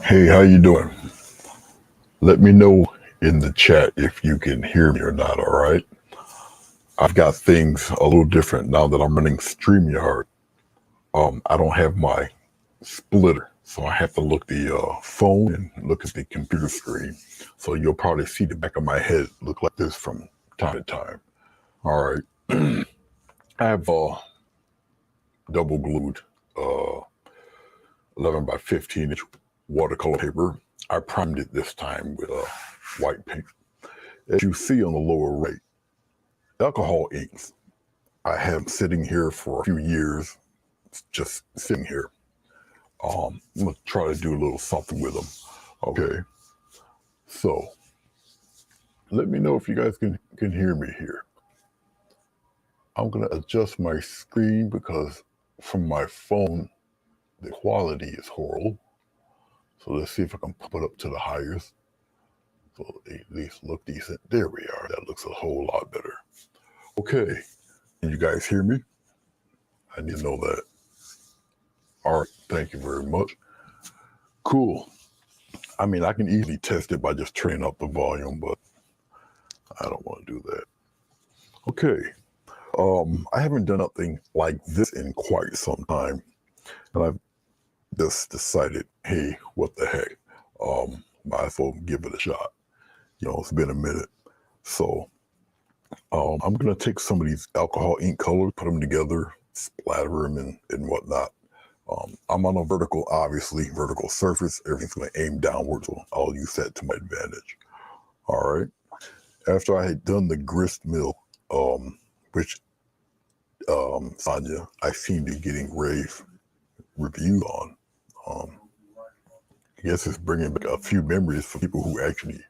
Hey, how you doing? Let me know in the chat if you can hear me or not, all right? I've got things a little different now that I'm running StreamYard. I don't have my splitter, so I have to look the phone and look at the computer screen. So you'll probably see the back of my head look like this from time to time. All right. I have double glued uh, 11 by 15-inch watercolor paper. I primed it this time with white paint. As you see on the lower right, alcohol inks. I have them sitting here for a few years, just sitting here. I'm gonna try to do a little something with them. Okay, so let me know if you guys can hear me here. I'm gonna adjust my screen because from my phone the quality is horrible. So let's see if I can put it up to the highest. So they at least look decent. There we are. That looks a whole lot better. Okay, can you guys hear me? I need to know that. All right, thank you very much. Cool. I mean, I can easily test it by just turning up the volume, but I don't want to do that. Okay. I haven't done nothing like this in quite some time, and I've just decided, hey, what the heck? Might as well give it a shot. It's been a minute. So I'm gonna take some of these alcohol ink colors, put them together, splatter them and whatnot. I'm on a obviously vertical surface. Everything's gonna aim downward, so I'll use that to my advantage. All right. After I had done the grist mill, which Sonya, I seem to be getting rave reviews on. I guess it's bringing back a few memories for people who actually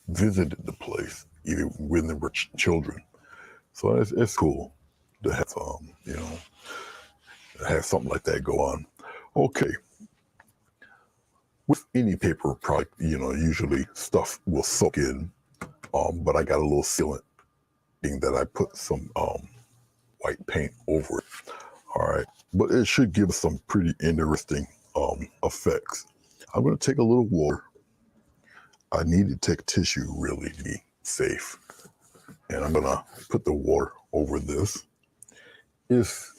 visited the place, even when they were children. So it's cool to have have something like that go on. Okay, with any paper product, usually stuff will soak in. But I got a little sealant thing that I put some white paint over it. All right, but it should give us some pretty interesting effects. I'm going to take a little water. I need to take tissue really to be safe, and I'm going to put the water over this. It's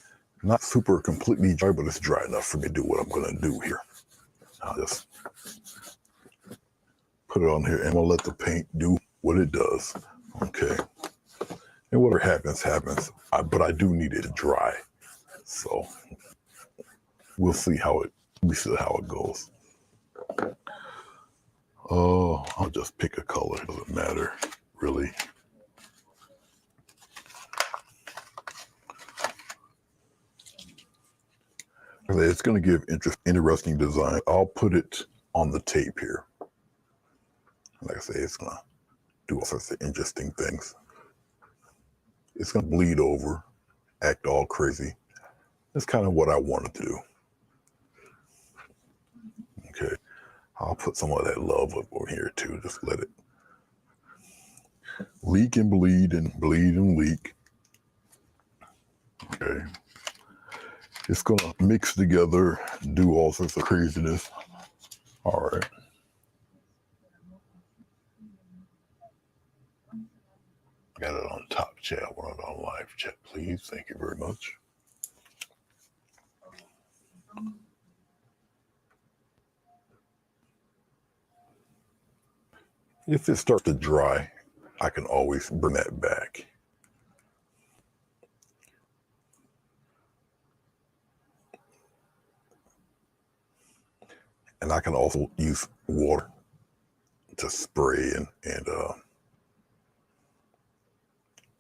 not super completely dry, but it's dry enough for me to do what I'm going to do here. I'll just put it on here, and I'm going to let the paint do what it does. Okay, and whatever happens, happens. But I do need it to dry, so we'll see how it goes. Oh, I'll just pick a color. It doesn't matter, really. It's going to give interesting design. I'll put it on the tape here. Like I say, it's going to do all sorts of interesting things. It's going to bleed over, act all crazy. That's kind of what I wanted to do. Okay, I'll put some of that love up over here too. Just let it leak and bleed and bleed and leak. Okay. It's going to mix together, do all sorts of craziness. All right. Got it on top chat. We're not on live chat, please. Thank you very much. If it starts to dry, I can always bring that back. And I can also use water to spray and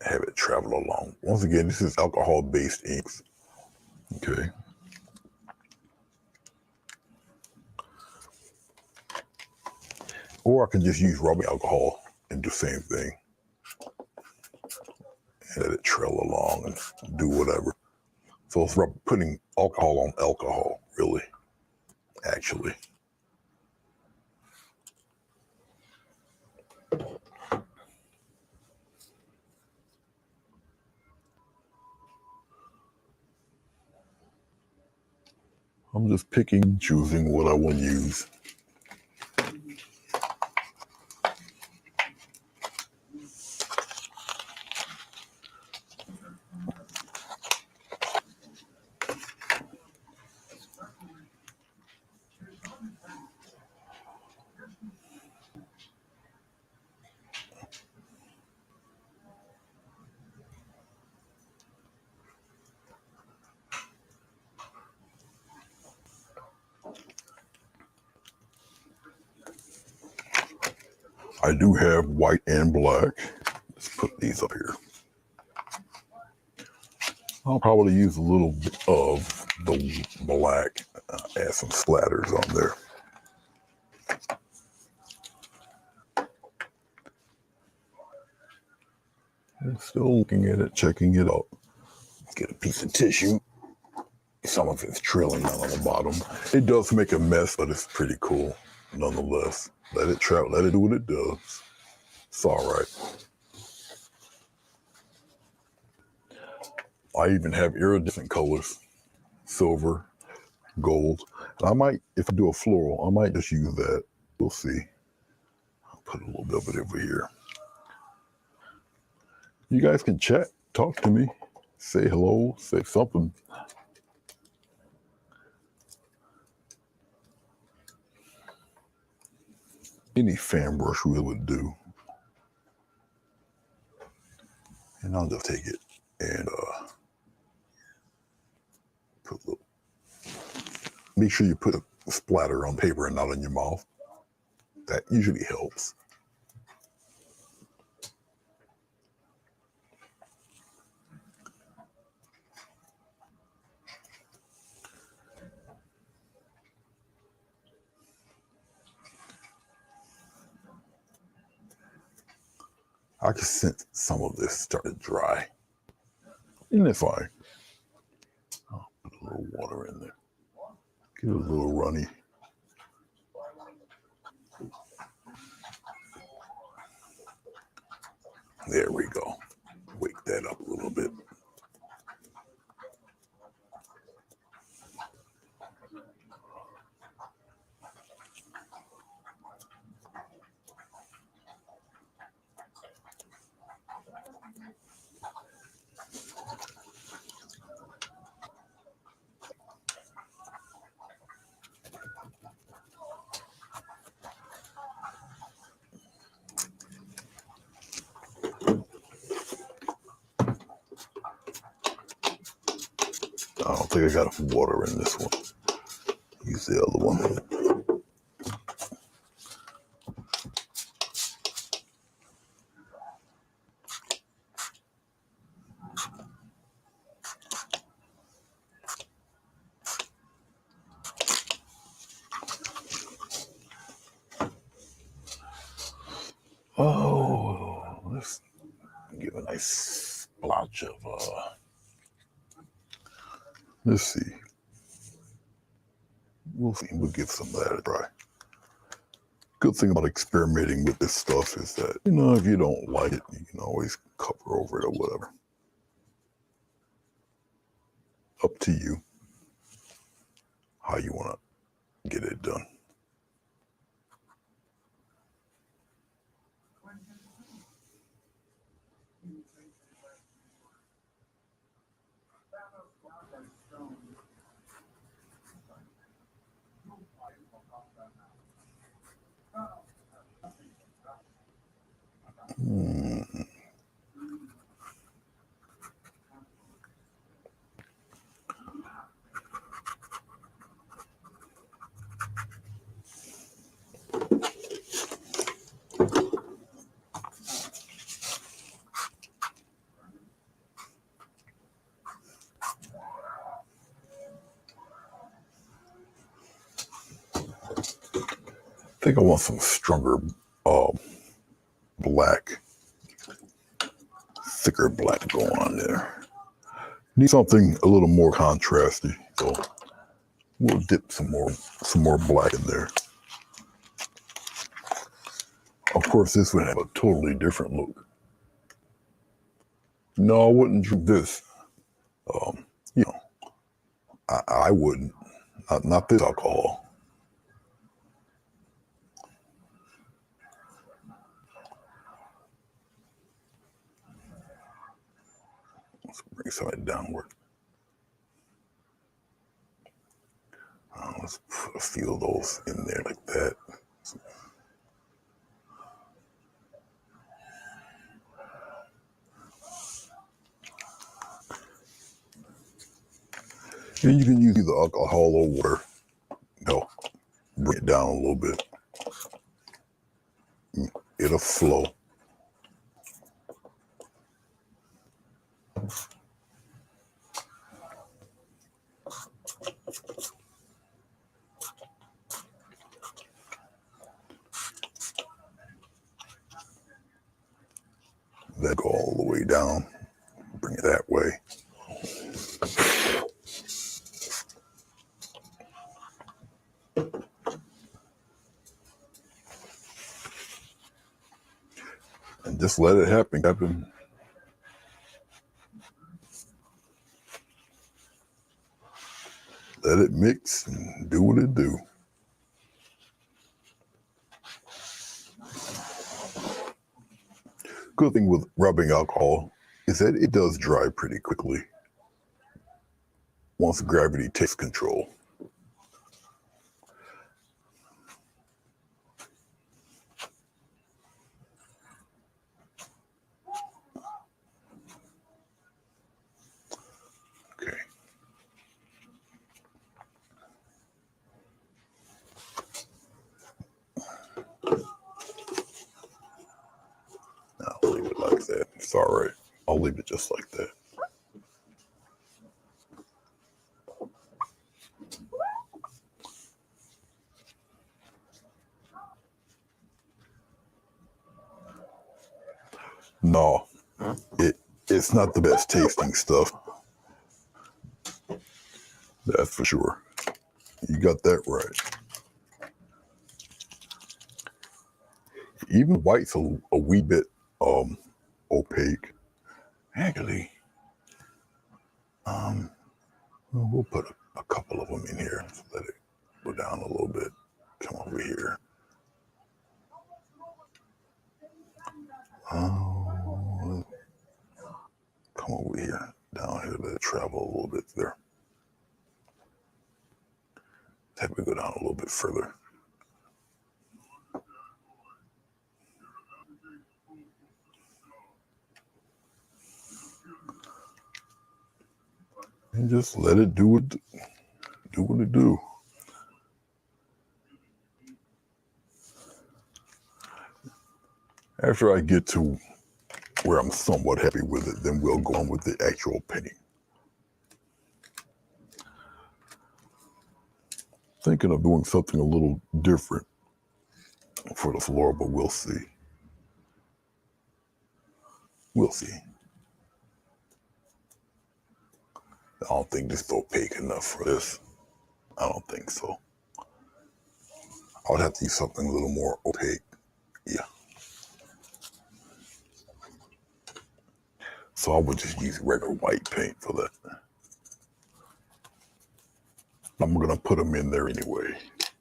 have it travel along. Once again, this is alcohol-based inks. Okay. Or I can just use rubbing alcohol and do the same thing. And let it trail along and do whatever. So it's putting alcohol on alcohol, really, actually. I'm just picking, choosing what I want to use. I do have white and black. Let's put these up here. I'll probably use a little bit of the black, add some splatters on there. I'm still looking at it, checking it out. Get a piece of tissue. Some of it's trailing down on the bottom. It does make a mess, but it's pretty cool nonetheless. Let it travel, let it do what it does. It's all right. I even have iridescent colors, silver, gold. And I might, if I do a floral, I might just use that. We'll see. I'll put a little bit of it over here. You guys can chat, talk to me, say hello, say something. Any fan brush wheel would do. And I'll just take it and put a little. Make sure you put a splatter on paper and not on your mouth. That usually helps. I can sense some of this started dry. And it's fine. I'll put a little water in there. Get it a little runny. There we go. Wake that up a little bit. I don't think I got enough water in this one. Use the other one. Oh, let's give a nice splotch of, let's see. We'll see. We'll give some of that a try. Good thing about experimenting with this stuff is that, if you don't like it, you can always cover over it or whatever. Up to you how you want to get it done. I think I want some stronger black, thicker black going on there. Need something a little more contrasty, so we'll dip some more black in there. Of course, this would have a totally different look. No, I wouldn't drink this. I wouldn't. Not this alcohol. Let's bring some of it downward. Let's put a few of those in there like that. And you can use either alcohol or water. Bring it down a little bit. It'll flow. That go all the way down. Bring it that way. And just let it happen. Let it mix and do what it do. Good thing with rubbing alcohol is that it does dry pretty quickly once gravity takes control. Okay. I'll leave it like that. It's all right. I'll leave it just like that. No, it's not the best tasting stuff. That's for sure. You got that right. Even white's a wee bit opaque. Actually, we'll put a couple of them in here. So let it go down a little bit. Come over here. Come over here. Down here. Let it travel a little bit there. Have we go down a little bit further. And just let it do what it do. After I get to where I'm somewhat happy with it, then we'll go on with the actual painting. Thinking of doing something a little different for the floor, but we'll see. We'll see. I don't think this is opaque enough for this. I don't think so. I would have to use something a little more opaque. Yeah. So I would just use regular white paint for that. I'm going to put them in there anyway,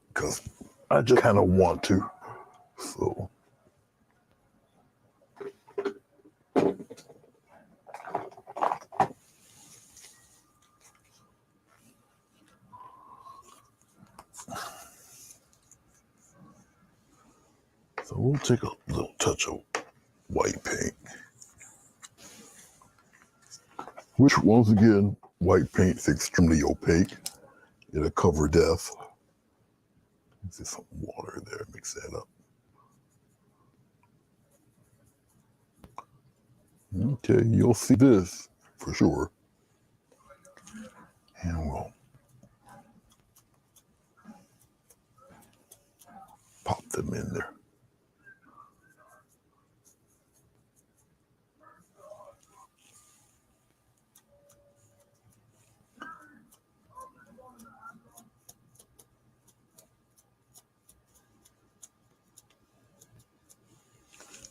because I just kind of want to. So. So we'll take a little touch of white paint. Which, once again, white paint's extremely opaque. It'll cover death. There's some water there, mix that up. Okay, you'll see this for sure. And we'll pop them in there.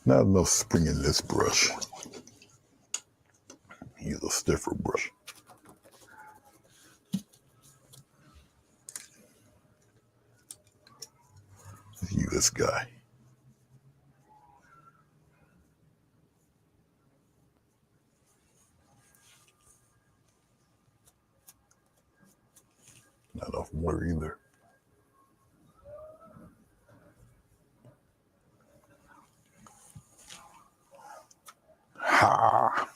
Not enough spring in this brush. Use a stiffer brush. this guy. Not enough water either. Ha!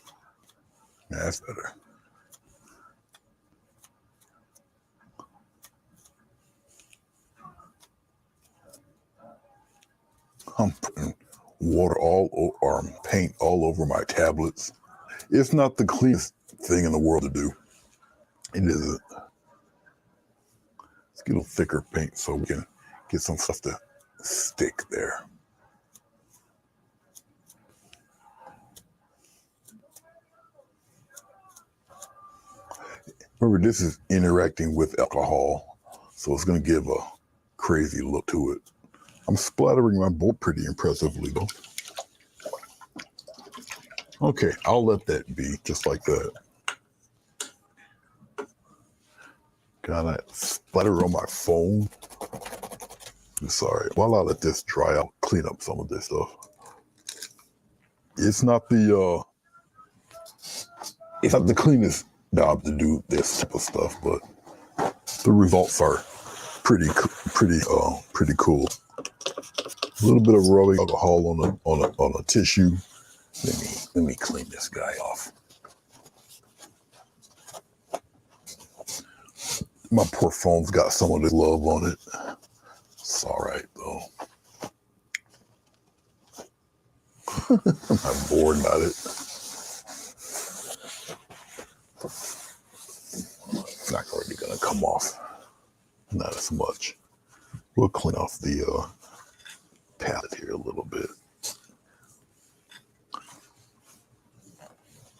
That's better. I'm putting water or paint all over my tablets. It's not the cleanest thing in the world to do. It isn't. Let's get a little thicker paint so we can get some stuff to stick there. Remember, this is interacting with alcohol, so it's going to give a crazy look to it. I'm splattering my board pretty impressively, though. Okay, I'll let that be, just like that. Got that splatter on my phone. I'm sorry. While I let this dry, I'll clean up some of this stuff. It's not the cleanest job to do this type of stuff, but the results are pretty cool. A little bit of rubbing alcohol on a tissue. Let me clean this guy off. My poor phone's got some of this love on it. It's all right though. I'm bored about it. It's not already gonna come off. Not as much. We'll clean off the palette here a little bit.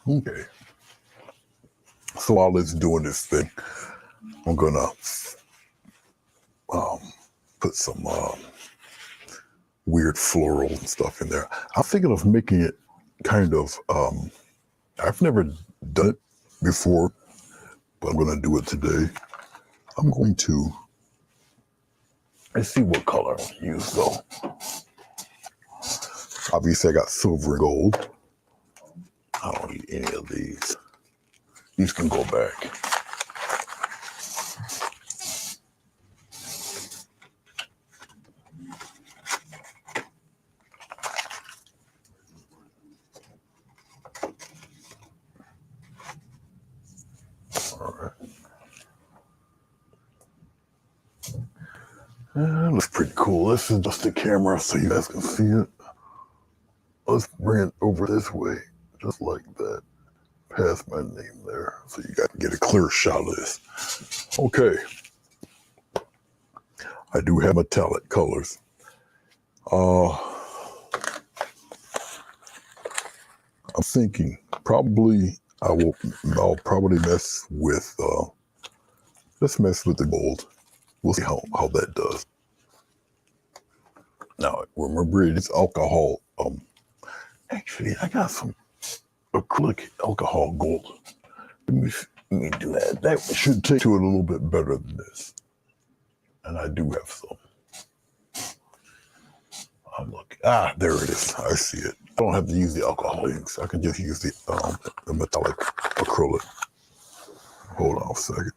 Okay. So while it's doing this thing, I'm gonna put some weird floral and stuff in there. I'm thinking of making it kind of, I've never done it before, but I'm gonna do it today. I'm going to, let's see what color I use though. Obviously I got silver and gold. I don't need any of these. These can go back. Looks pretty cool. This is just the camera so you guys can see it. Let's bring it over this way, just like that. Past my name there, so you got to get a clear shot of this. Okay. I do have metallic colors. I'm thinking probably I'll probably mess with, let's mess with the gold. We'll see how that does. Now, remember, it's alcohol. Actually, I got some acrylic alcohol gold. Let me do that. That should take to it a little bit better than this. And I do have some. I'm looking. There it is. I see it. I don't have to use the alcohol inks. I can just use the metallic acrylic. Hold on a second.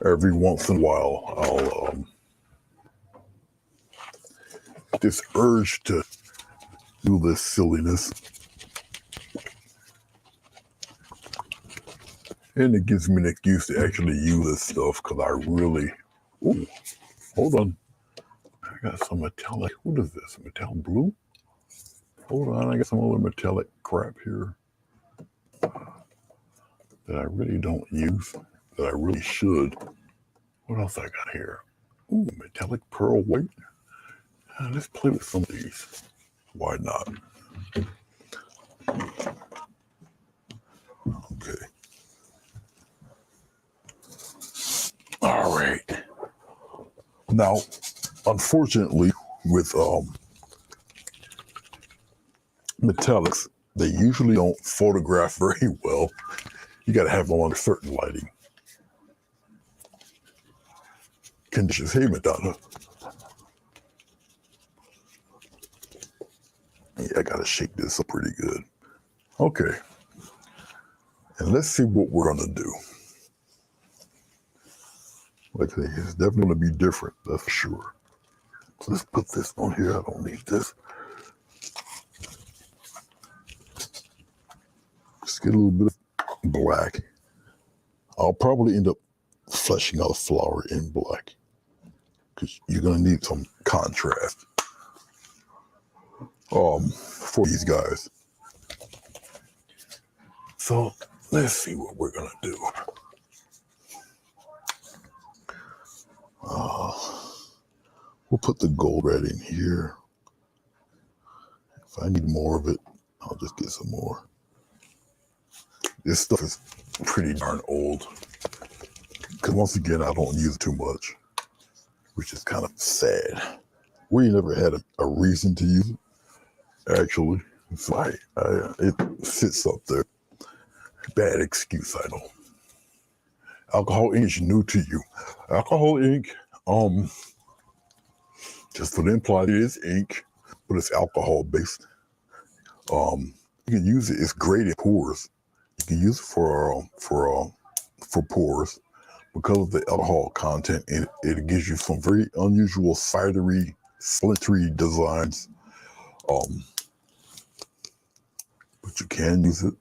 Every once in a while, I'll this urge to do this silliness, and it gives me an excuse to actually use this stuff because I really. Ooh, hold on. I got some metallic. What is this? Metallic blue? Hold on. I got some other metallic crap here that I really don't use, that I really should. What else I got here? Ooh, metallic pearl white. Let's play with some of these. Why not? Okay. All right. Now, unfortunately, with metallics, they usually don't photograph very well. You got to have them under certain lighting. conditions. Hey, Madonna. Yeah, I gotta shake this up pretty good. Okay. And let's see what we're gonna do. Like I say, it's definitely gonna be different, that's for sure. So let's put this on here. I don't need this. Just get a little bit of black. I'll probably end up fleshing out the flower in black because you're gonna need some contrast for these guys. So let's see what we're gonna do. We'll put the gold red in here. If I need more of it, I'll just get some more. This stuff is pretty darn old because once again, I don't use it too much, which is kind of sad. We never had a reason to use it, actually. So it sits up there. Bad excuse, I know. Alcohol ink is new to you. Alcohol ink, just for the implied, it is ink, but it's alcohol based. You can use it. It's great in pores. You can use it for pores because of the alcohol content. It gives you some very unusual cidery, splintery designs. But you can use it.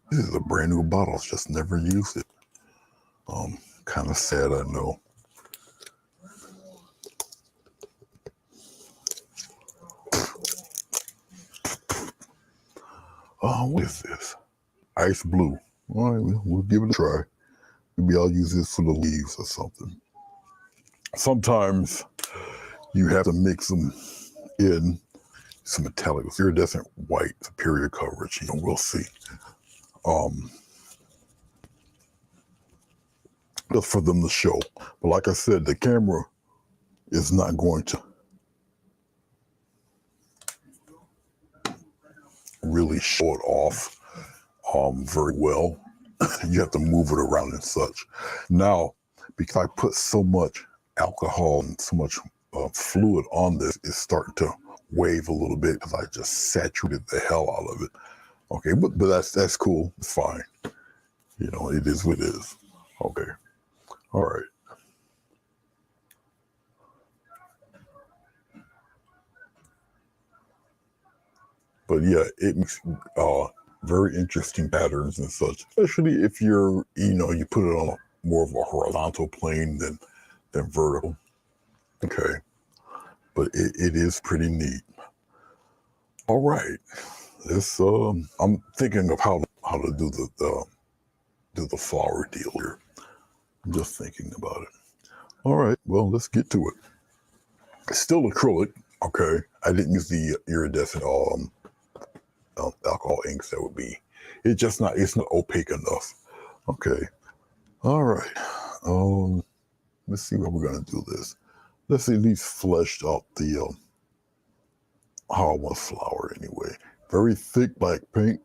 This is a brand new bottle. I've just never used it. Kind of sad, I know. What is this? Ice blue. All right, we'll give it a try. Maybe I'll use this for the leaves or something. Sometimes you have to mix them in some metallic, iridescent white, superior coverage. You know, we'll see. Just for them to show. But like I said, the camera is not going to really show it off very well. You have to move it around and such. Now, because I put so much alcohol and so much fluid on this, it's starting to wave a little bit because I just saturated the hell out of it. Okay, but that's cool. It's fine. You know, it is what it is. Okay. All right. But yeah, it makes very interesting patterns and such, especially if you put it on more of a horizontal plane than vertical. Okay, but it is pretty neat. All right, this I'm thinking of how to do the flower deal here. I'm just thinking about it. All right, well, let's get to it. It's still acrylic. Okay, I didn't use the iridescent alcohol inks. That would be. It's not opaque enough. Okay. All right. Let's see how we're gonna do this. Let's at least flesh out the how I want to flower anyway. Very thick black paint.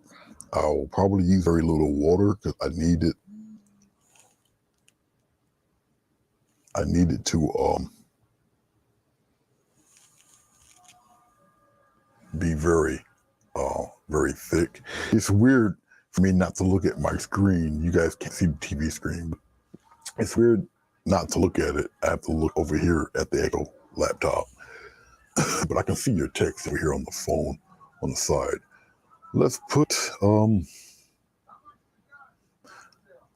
I'll probably use very little water because I need it. I need it to be very thick. It's weird for me not to look at my screen. You guys can't see the TV screen, but it's weird not to look at it. I have to look over here at the actual laptop, but I can see your text over here on the phone on the side. Let's put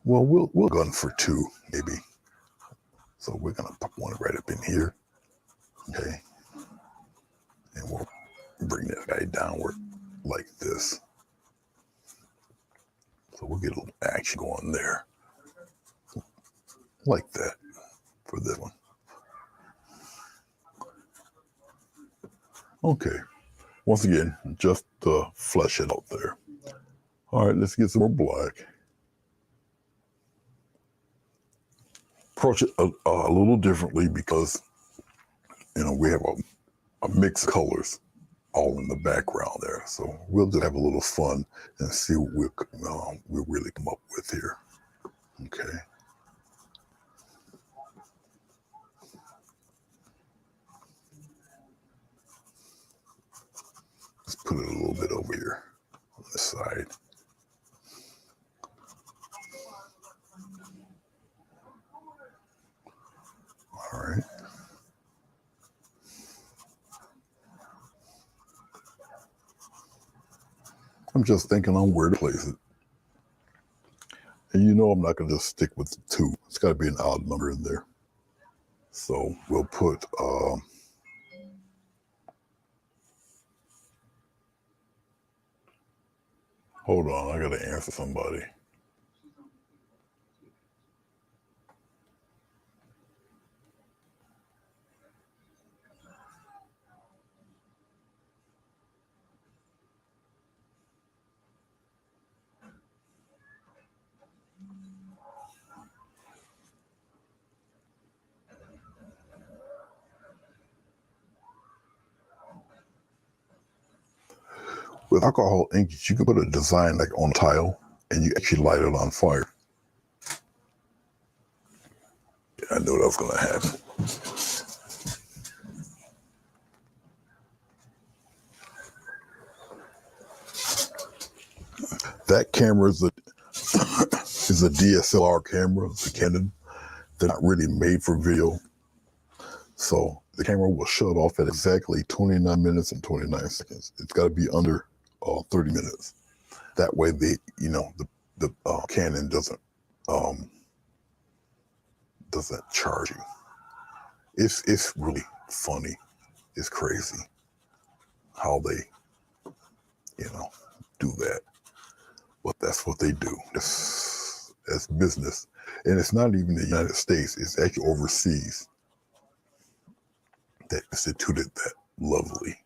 well, we'll gun for 2 maybe. So we're gonna put one right up in here, okay, and we'll bring that guy downward like this. So we'll get a little action going there, like that for this one. Okay. Once again, just flesh it out there. All right, let's get some more black. Approach it a little differently because, we have a mix of colors all in the background there. So we'll just have a little fun and see what we'll really come up with here. Okay. put it a little bit over here on this side. All right. I'm just thinking on where to place it. And you know I'm not going to just stick with the 2. It's got to be an odd number in there. So we'll put, hold on, I got to answer somebody. With alcohol ink, you can put a design like on a tile and you actually light it on fire. I knew that was going to happen. That camera is a DSLR camera. It's a Canon. They're not really made for video. So the camera will shut off at exactly 29 minutes and 29 seconds. It's got to be under 30 minutes. That way the Canon doesn't charge you. It's really funny. It's crazy how they, do that. But that's what they do. That's business. And it's not even the United States. It's actually overseas that instituted that lovely,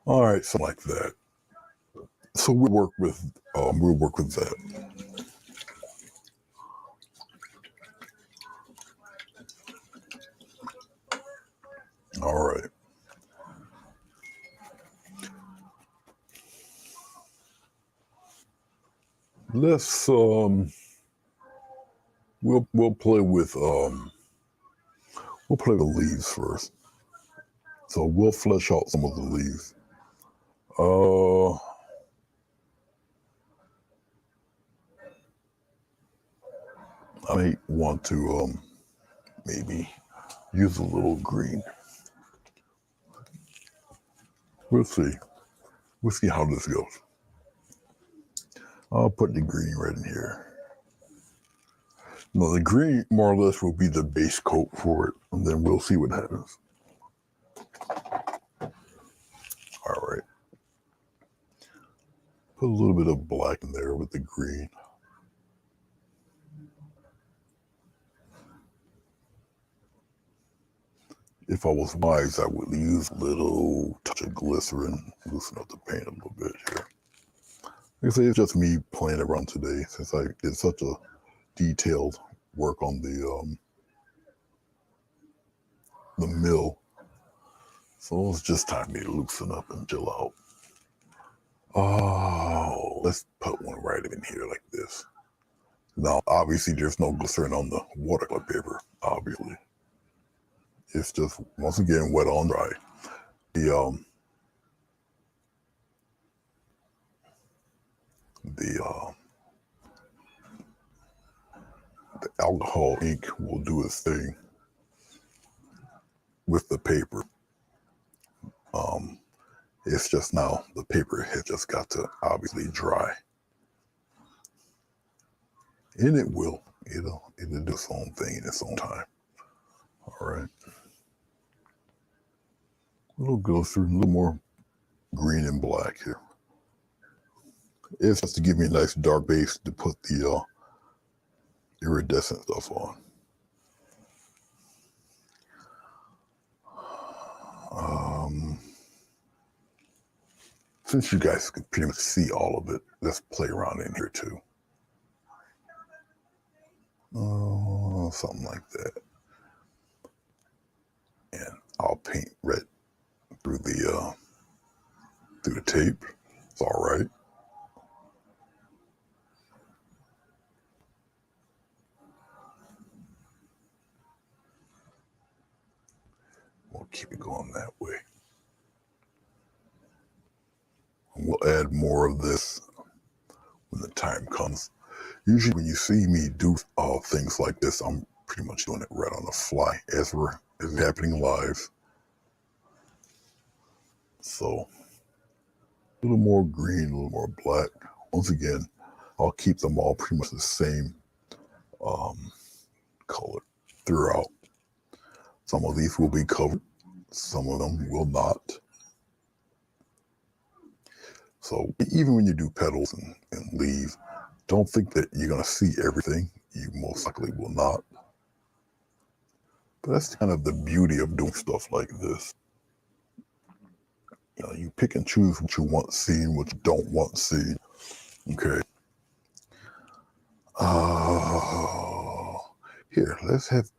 All right, something like that. So we'll work with that. All right. Let's we'll play with leaves first. So we'll flesh out some of the leaves. I may want to maybe use a little green. We'll see. We'll see how this goes. I'll put the green right in here. No, the green more or less will be the base coat for it, and then we'll see what happens. All right. Put a little bit of black in there with the green. If I was wise, I would use a little touch of glycerin, loosen up the paint a little bit here. Like I say, it's just me playing around today since I did such a detailed work on the mill. So it's just time for me to loosen up and chill out. Oh, let's put one right in here like this. Now, obviously, there's no glycerin on the watercolor paper, obviously. It's just, once again, wet on dry. The alcohol ink will do its thing with the paper. It's just now the paper has just got to obviously dry. And it will, it'll do its own thing in its own time. All right. We'll go through a little more green and black here. It's just to give me a nice dark base to put the iridescent stuff on. Since you guys can pretty much see all of it, let's play around in here too. Something like that. And I'll paint red through the tape. It's all right. keep it going that way. And we'll add more of this when the time comes. Usually when you see me do things like this, I'm pretty much doing it right on the fly as it's happening live. So a little more green, a little more black. Once again, I'll keep them all pretty much the same color throughout. Some of these will be covered, some of them will not. So even when you do petals and leaves, don't think that you're going to see everything. You most likely will not. But that's kind of the beauty of doing stuff like this. You know, you pick and choose what you want seen, what you don't want seen. Okay. Here, let's have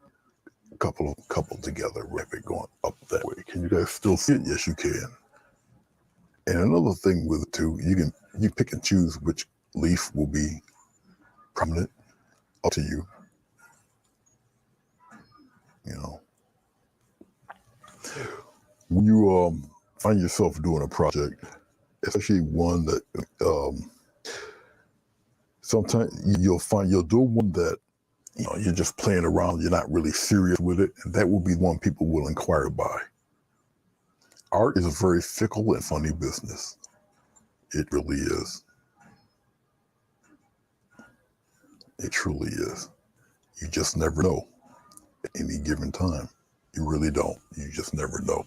a couple together. Wrap it going up that way. Can you guys still see it? Yes, you can. And another thing with it too, you pick and choose which leaf will be prominent. Up to you. You know, when you find yourself doing a project, especially one that sometimes you'll do one that you're just playing around, you're not really serious with it, and that will be one people will inquire by. Art is a very fickle and funny business. It really is. It truly is. You just never know at any given time. You really don't. You just never know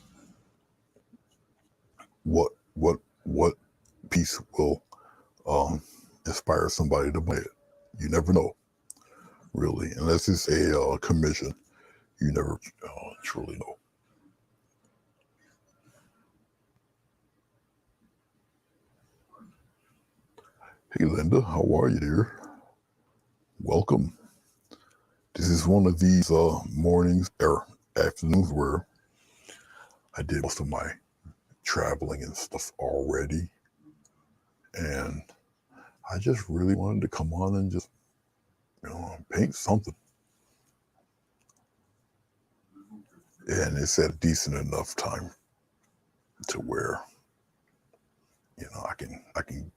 what piece will inspire somebody to buy it. You never know, really, unless it's a commission. You never truly know. Hey, Linda, how are you, dear? Welcome. This is one of these mornings or afternoons where I did most of my traveling and stuff already, and I just really wanted to come on and just paint something. And it's at a decent enough time to where I can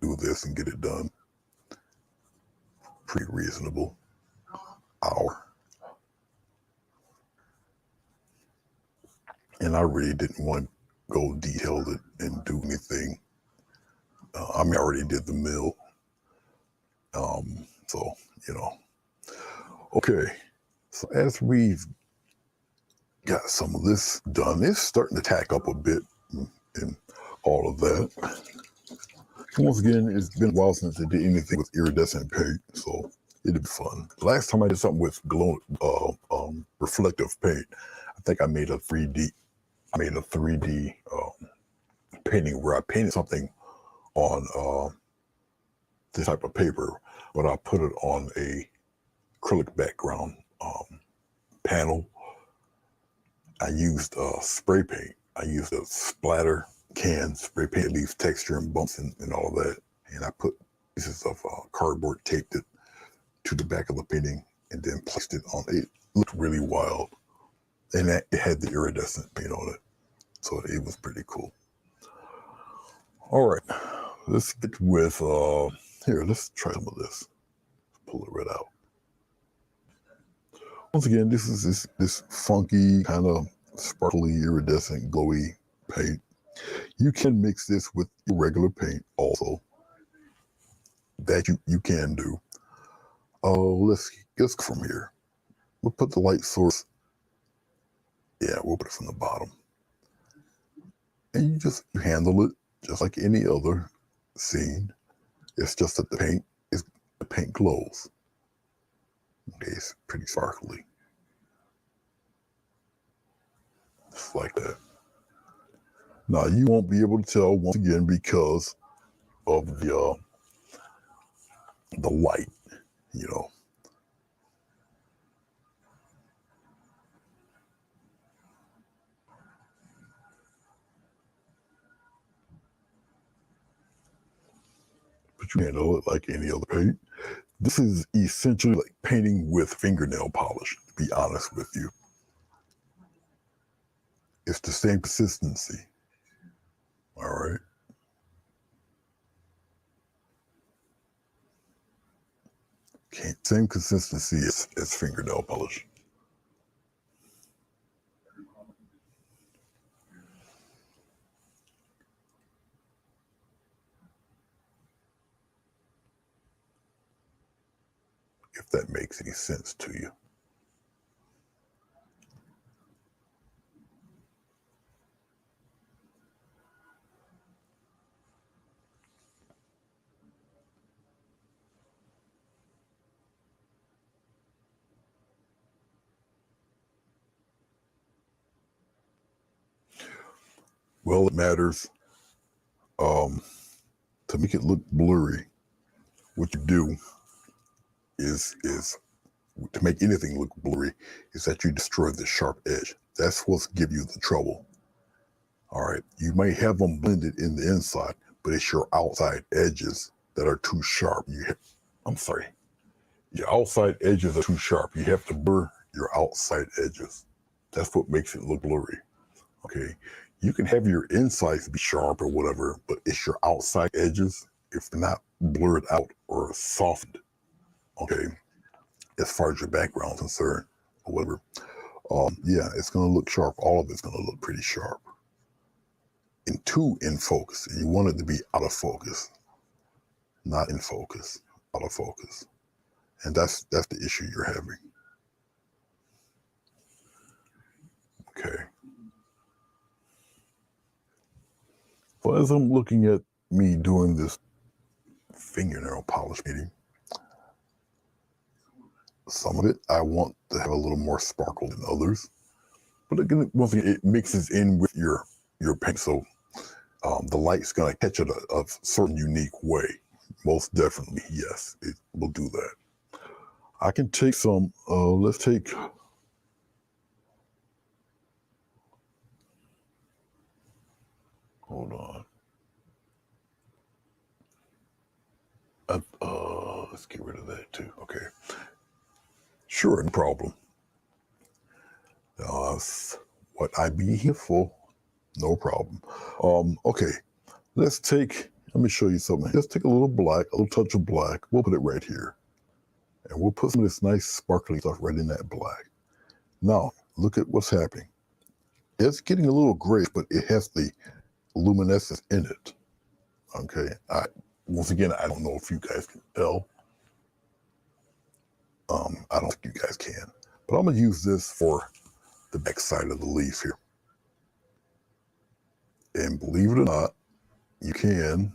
do this and get it done pretty reasonable hour. And I really didn't want to go detailed and do anything. I already did the mill. So, okay. So as we've got some of this done, it's starting to tack up a bit and all of that. Once again, it's been a while since I did anything with iridescent paint, so it'd be fun. Last time I did something with reflective paint, I think I made a 3D painting where I painted something on this type of paper, but I put it on a acrylic background panel. I used spray paint. I used a splatter can spray paint. It leaves texture and bumps and all of that. And I put pieces of cardboard, taped it to the back of the painting, and then placed it on. It looked really wild. And it had the iridescent paint on it. So it was pretty cool. All right, let's get with, here, let's try some of this. Pull it right out. Once again, this is this funky, kind of sparkly, iridescent, glowy paint. You can mix this with your regular paint also. That you can do. Let's go from here. We'll put the light source. Yeah, we'll put it from the bottom. And you handle it just like any other scene. It's just that the paint glows. Okay, it's pretty sparkly. Just like that. Now you won't be able to tell once again because of the light, But you handle it like any other paint. This is essentially like painting with fingernail polish, to be honest with you. It's the same consistency. All right. Same consistency as fingernail polish. If that makes any sense to you. Well, it matters. To make it look blurry, what you do is to make anything look blurry is that you destroy the sharp edge. That's what's give you the trouble. All right. You may have them blended in the inside, but it's your outside edges that are too sharp. I'm sorry. Your outside edges are too sharp. You have to blur your outside edges. That's what makes it look blurry. Okay. You can have your insides be sharp or whatever, but it's your outside edges, if they're not blurred out or softened, okay, as far as your background is concerned or whatever. Yeah, it's going to look sharp. All of it's going to look pretty sharp. And two, in focus. You want it to be out of focus, not in focus, out of focus. And that's the issue you're having. Okay. So as I'm looking at me doing this fingernail polish meeting, some of it I want to have a little more sparkle than others. But again, once again, it mixes in with your paint. So the light's going to catch it a certain unique way. Most definitely, yes, it will do that. I can take some, let's take, hold on. Let's get rid of that too. Okay. Sure, no problem. That's what I be here for. No problem. Okay. Let me show you something. Let's take a little black, a little touch of black. We'll put it right here. And we'll put some of this nice sparkly stuff right in that black. Now, look at what's happening. It's getting a little gray, but it has the luminescence in it. Okay. Once again, I don't know if you guys can tell. I don't think you guys can. But I'm going to use this for the back side of the leaf here. And believe it or not, you can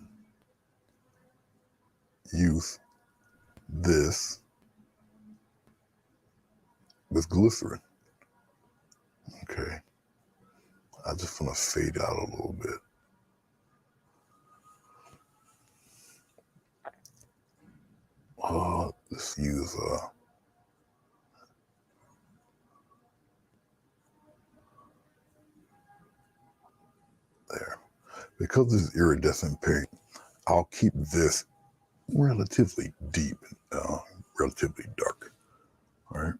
use this with glycerin. Okay. I just want to fade out a little bit. Let's use there. Because this is iridescent paint, I'll keep this relatively deep, relatively dark. All right.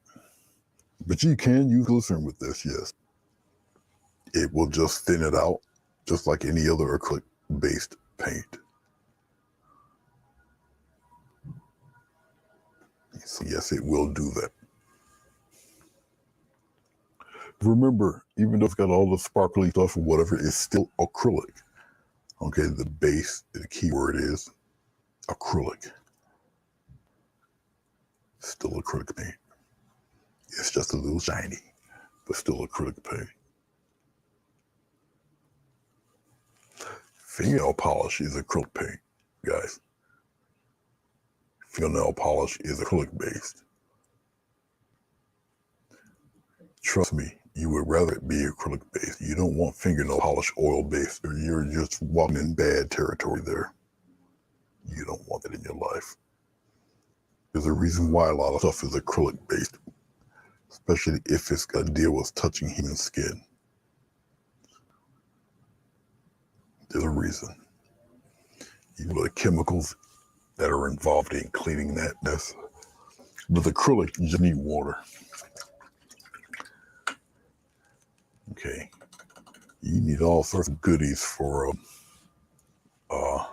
But you can use glycerin with this, yes. It will just thin it out, just like any other acrylic-based paint. So yes, it will do that. Remember, even though it's got all the sparkly stuff or whatever, it's still acrylic. Okay, the base, the key word is acrylic. Still acrylic paint. It's just a little shiny, but still acrylic paint. Fingernail polish is acrylic paint, guys. Fingernail polish is acrylic based. Trust me, you would rather it be acrylic based. You don't want fingernail polish oil based, or you're just walking in bad territory there. You don't want that in your life. There's a reason why a lot of stuff is acrylic based, especially if it's got to deal with touching human skin. There's a reason. You know the chemicals that are involved in cleaning that mess. With acrylic, you just need water. Okay. You need all sorts of goodies for uh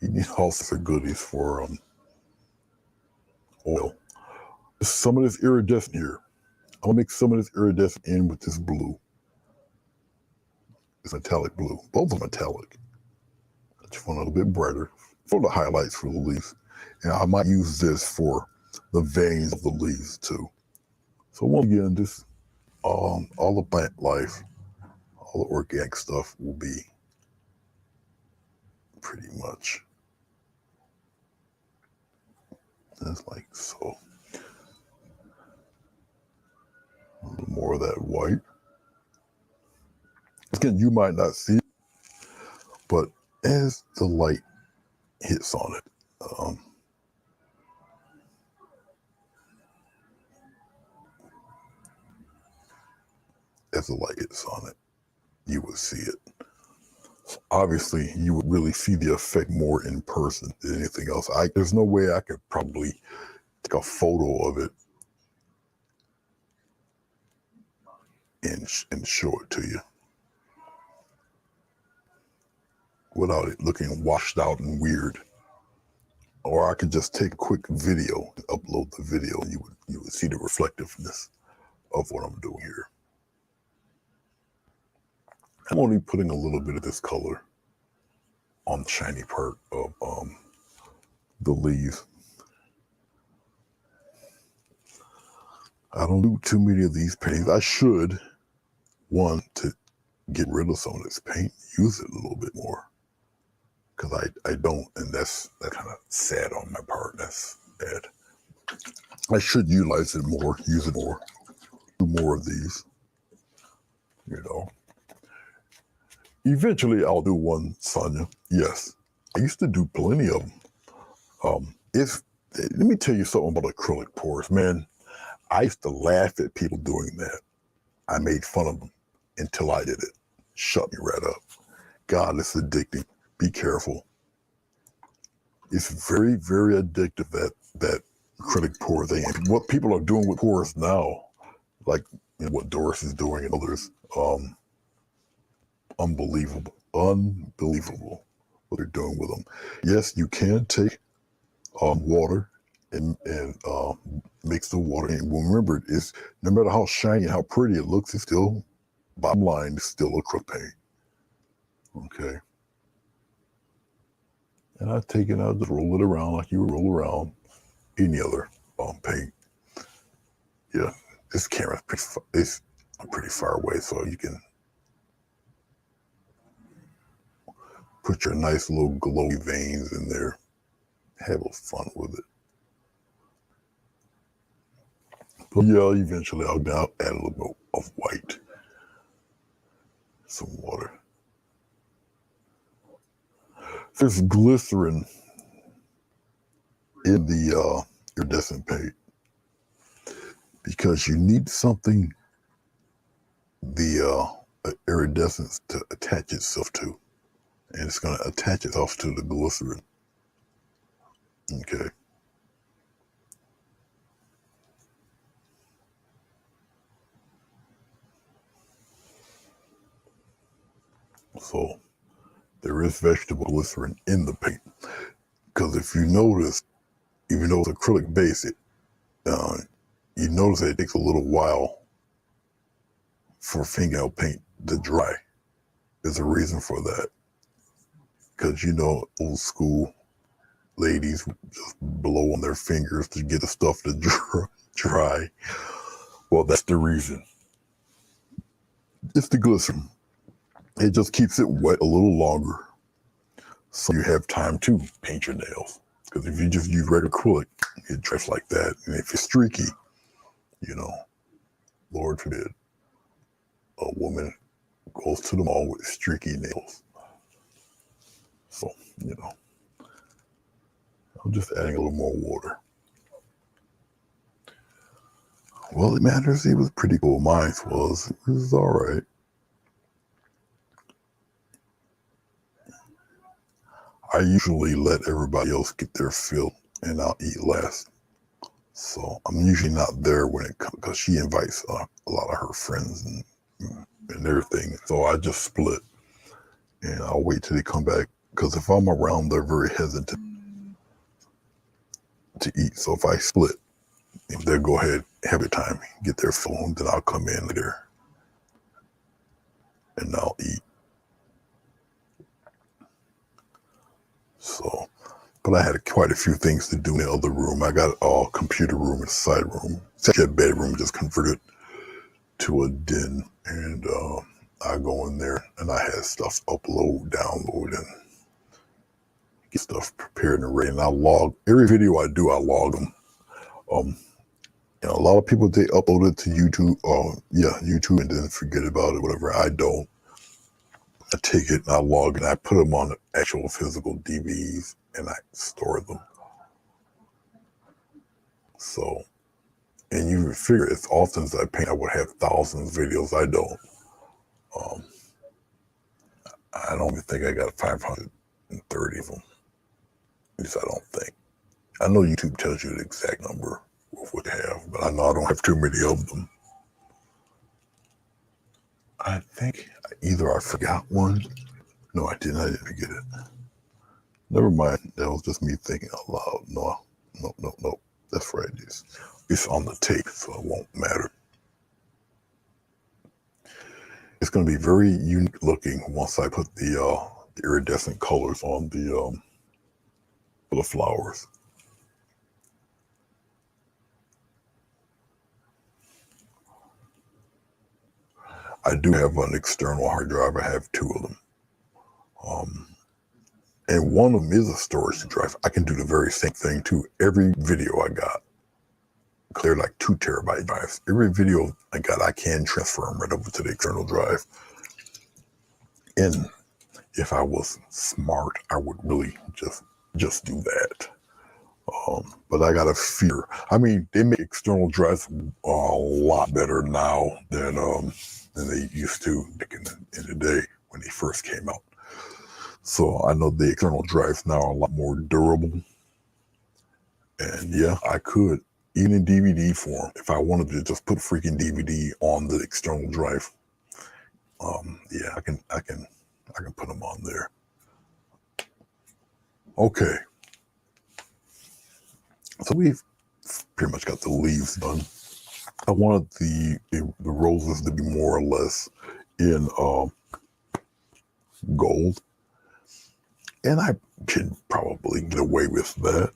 you need all sorts of goodies for oil. Some of this iridescent here. I'll mix some of this iridescent in with this blue. It's metallic blue. Both are metallic. I just want a little bit brighter for the highlights for the leaves. And I might use this for the veins of the leaves too. So once again, this all the plant life, all the organic stuff will be pretty much just like so. A little more of that white. Again, you might not see it, but as the light hits on it, as the light hits on it, you would see it. Obviously, you would really see the effect more in person than anything else. There's no way I could probably take a photo of it and show it to you without it looking washed out and weird. Or I could just take a quick video and upload the video, and you would see the reflectiveness of what I'm doing here. I'm only putting a little bit of this color on the shiny part of the leaves. I don't do too many of these paintings. I should, one, to get rid of some of this paint, use it a little bit more. Because I don't, and that's kind of sad on my part. That's bad. I should utilize it more, use it more, do more of these, you know. Eventually, I'll do one, Sonia. Yes, I used to do plenty of them. Let me tell you something about acrylic pours, man. I used to laugh at people doing that. I made fun of them until I did it. Shut me right up. God, it's addicting. Be careful. It's very, very addictive, that acrylic pour thing. What people are doing with pours now, like what Doris is doing and others, unbelievable what they're doing with them. Yes, you can take water and mix the water. And remember, it's no matter how shiny and how pretty it looks, it's still, bottom line, it's still acrylic paint. Okay. And I take it, I'll just roll it around like you would roll around any other paint. Yeah, this camera's pretty far away, so you can put your nice little glowy veins in there. Have a little fun with it. But yeah, eventually I'll add a little bit of white. Some water. There's glycerin in the iridescent paint because you need something, the iridescence, to attach itself to. And it's going to attach itself to the glycerin. Okay. So there is vegetable glycerin in the paint. Because if you notice, even though it's acrylic base, you notice that it takes a little while for fingernail paint to dry. There's a reason for that. Because, old school ladies just blow on their fingers to get the stuff to dry. Well, that's the reason. It's the glycerin. It just keeps it wet a little longer, so you have time to paint your nails. Because if you just use regular acrylic, it dries like that. And if it's streaky, Lord forbid, a woman goes to the mall with streaky nails. So, I'm just adding a little more water. Well, it matters. It was pretty cool. Mine was all right. I usually let everybody else get their fill, and I'll eat last. So I'm usually not there when it comes, because she invites a lot of her friends and and everything. So I just split, and I'll wait till they come back. Because if I'm around, they're very hesitant to eat. So if I split, if they'll go ahead, have a time, get their phone, then I'll come in later and I'll eat. So, but I had quite a few things to do in the other room. I got a computer room and side room. It's a bedroom, just converted to a den. And I go in there and I had stuff upload, download, and get stuff prepared and ready. And I log every video I do. I log them. A lot of people, they upload it to YouTube. YouTube, and then forget about it. Whatever. I don't. I take it and I log it. And I put them on the actual physical DVDs and I store them. So, and you figure as often as I paint, I would have thousands of videos. I don't. I don't even think I got 530 of them. At least I don't think. I know YouTube tells you the exact number of what they have, but I know I don't have too many of them. I think either I forgot one. No, I didn't. I didn't forget it. Never mind. That was just me thinking out loud. No. That's right. It's on the tape, so it won't matter. It's going to be very unique looking once I put the iridescent colors on the flowers. I do have an external hard drive. I have two of them. And one of them is a storage drive. I can do the very same thing too. Every video I got, clear like 2 terabyte drives. Every video I got, I can transfer them right over to the external drive. And if I was smart, I would really just do that. But I got a fear. I mean, they make external drives a lot better now than they used to back in the day when they first came out. So I know the external drives now are a lot more durable. And yeah, I could, even in DVD form, if I wanted to just put freaking DVD on the external drive. Yeah, I can put them on there. Okay. So we've pretty much got the leaves done. I wanted the roses to be more or less in gold. And I should probably get away with that.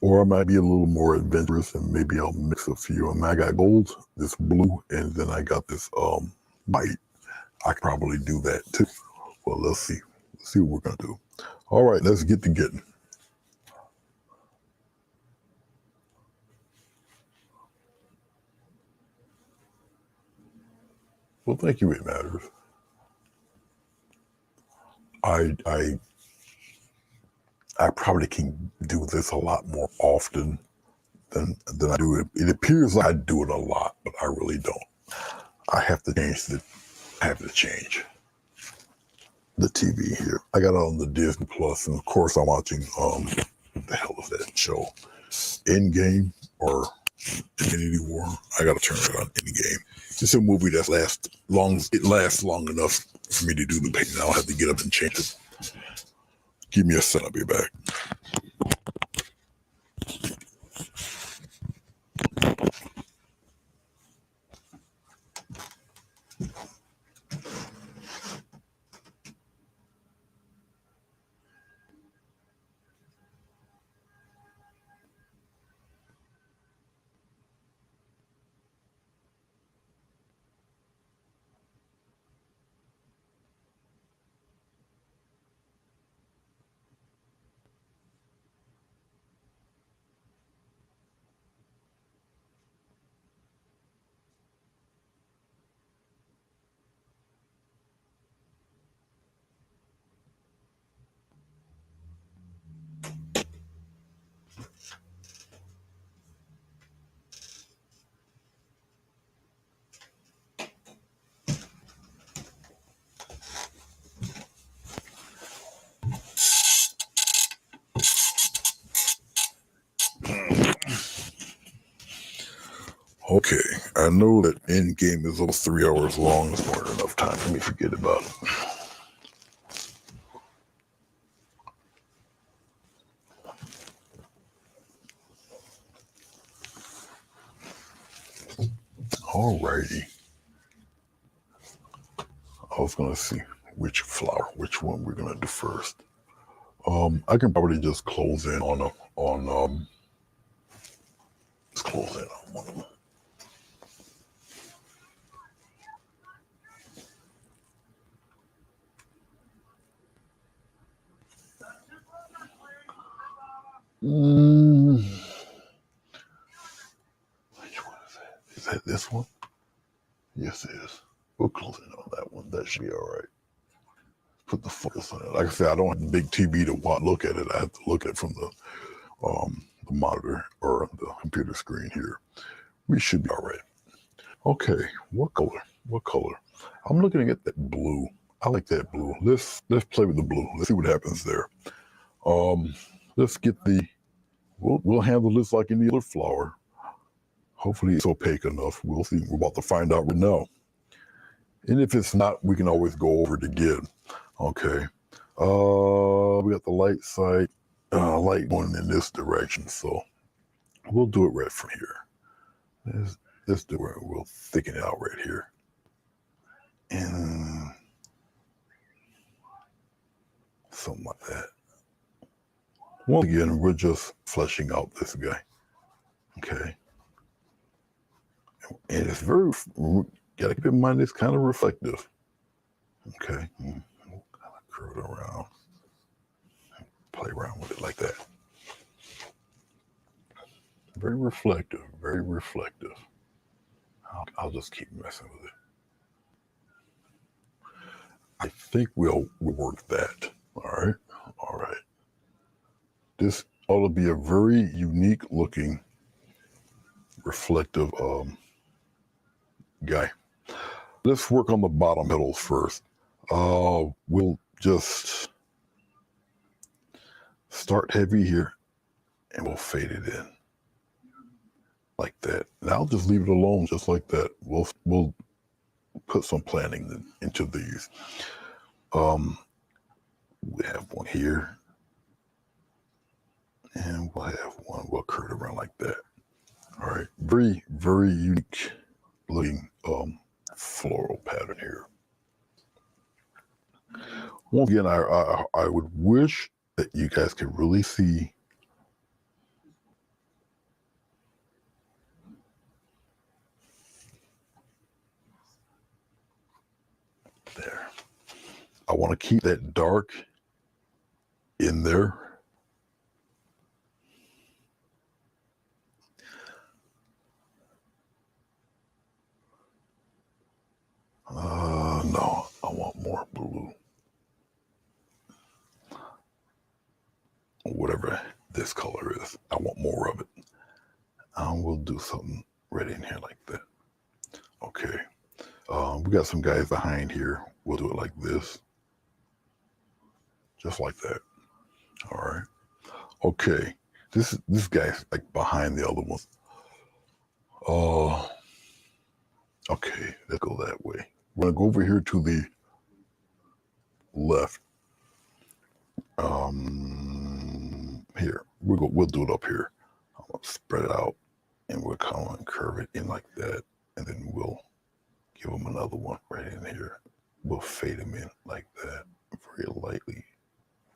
Or I might be a little more adventurous and maybe I'll mix a few. I got gold, this blue, and then I got this white. I could probably do that too. Well, let's see. Let's see what we're going to do. All right, let's get to getting. Well, thank you, It Matters. I probably can do this a lot more often than I do it. It appears like I do it a lot, but I really don't. I have to change the TV here. I got it on the Disney Plus, and of course I'm watching what the hell is that show? Endgame or Infinity War. I gotta turn it on Endgame. It's a movie that lasts long enough for me to do the painting. I'll have to get up and change it. Give me a second, I'll be back. Okay, I know that end game is almost 3 hours long. It's more than enough time for me to forget about it. Alrighty. I was gonna see which one we're gonna do first. I can probably just close in just close in on one of them. Which one is that? Is that this one? Yes, it is. We'll close in on that one. That should be all right. Put the focus on it. Like I said, I don't have the big TV to look at it. I have to look at it from the monitor or the computer screen here. We should be all right. Okay, what color? What color? I'm looking at that blue. I like that blue. Let's play with the blue. Let's see what happens there. Let's get the. We'll handle this like any other flower. Hopefully it's opaque enough. We'll see. We're about to find out right now. And if it's not, we can always go over it again. Okay. We got the light side, light going in this direction. So we'll do it right from here. Let's do it. We'll thicken it out right here. And something like that. Once again, we're just fleshing out this guy. Okay. And it's very, gotta keep in mind, it's kind of reflective. Okay. We'll kind of curve it around. Play around with it like that. Very reflective, very reflective. I'll just keep messing with it. I think we'll work that. All right. All right. This ought to be a very unique looking reflective guy. Let's work on the bottom petals first. We'll just start heavy here and we'll fade it in like that. And I'll just leave it alone just like that. We'll put some planning into these. We have one here and we'll have one. We'll curve it around like that. All right. Very, very unique looking floral pattern here. Once again, I would wish that you guys could really see there. I want to keep that dark in there. No, I want more blue. Whatever this color is, I want more of it. We'll do something right in here like that. Okay. We got some guys behind here. We'll do it like this. Just like that. All right. Okay. This guy's like behind the other ones. Okay, let's go that way. We're gonna go over here to the left. Here we'll do it up here. I'm gonna spread it out, and we'll come and curve it in like that, and then we'll give them another one right in here. We'll fade them in like that, very lightly.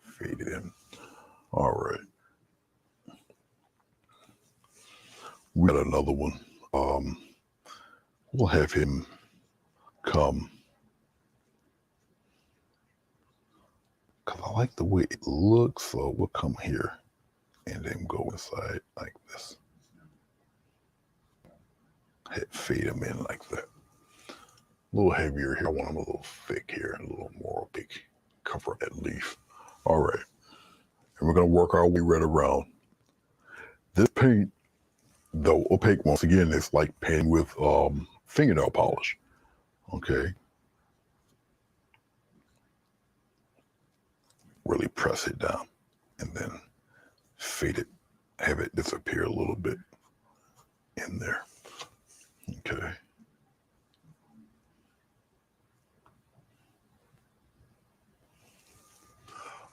Fade it in. All right. We got another one. We'll have him come. Because I like the way it looks, so we'll come here and then go inside like this. Fade them in like that. A little heavier here. I want them a little thick here, a little more opaque. Cover that leaf. All right. And we're going to work our way right around. This paint, though opaque, once again, is like painting with fingernail polish. Okay. Really press it down and then fade it, have it disappear a little bit in there.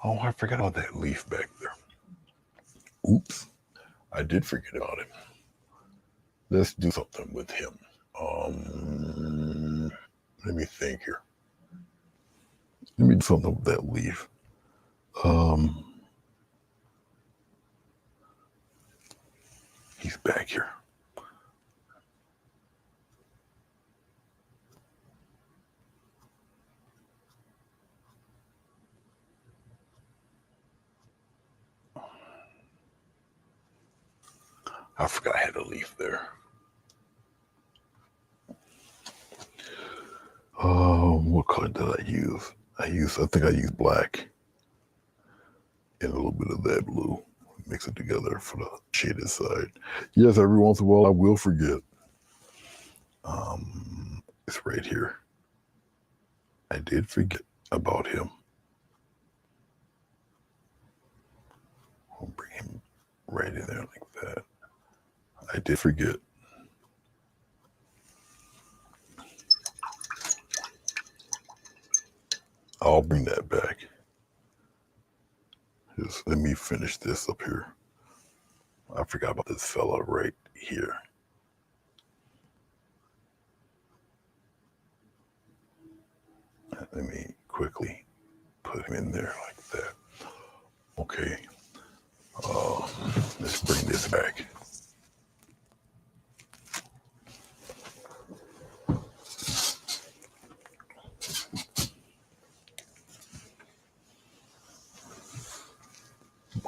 Oh, I forgot about that leaf back there. Oops, I did forget about him. Let's do something with him. Let me think here. Let me do something with that leaf. He's back here. I forgot I had a leaf there. What color did I use? I think I used black and a little bit of that blue. Mix it together for the shaded side. Yes, every once in a while I will forget. It's right here. I did forget about him. I'll bring him right in there like that. I did forget. I'll bring that back. Just let me finish this up here. I forgot about this fella right here. Let me quickly put him in there like that. Okay. Let's bring this back.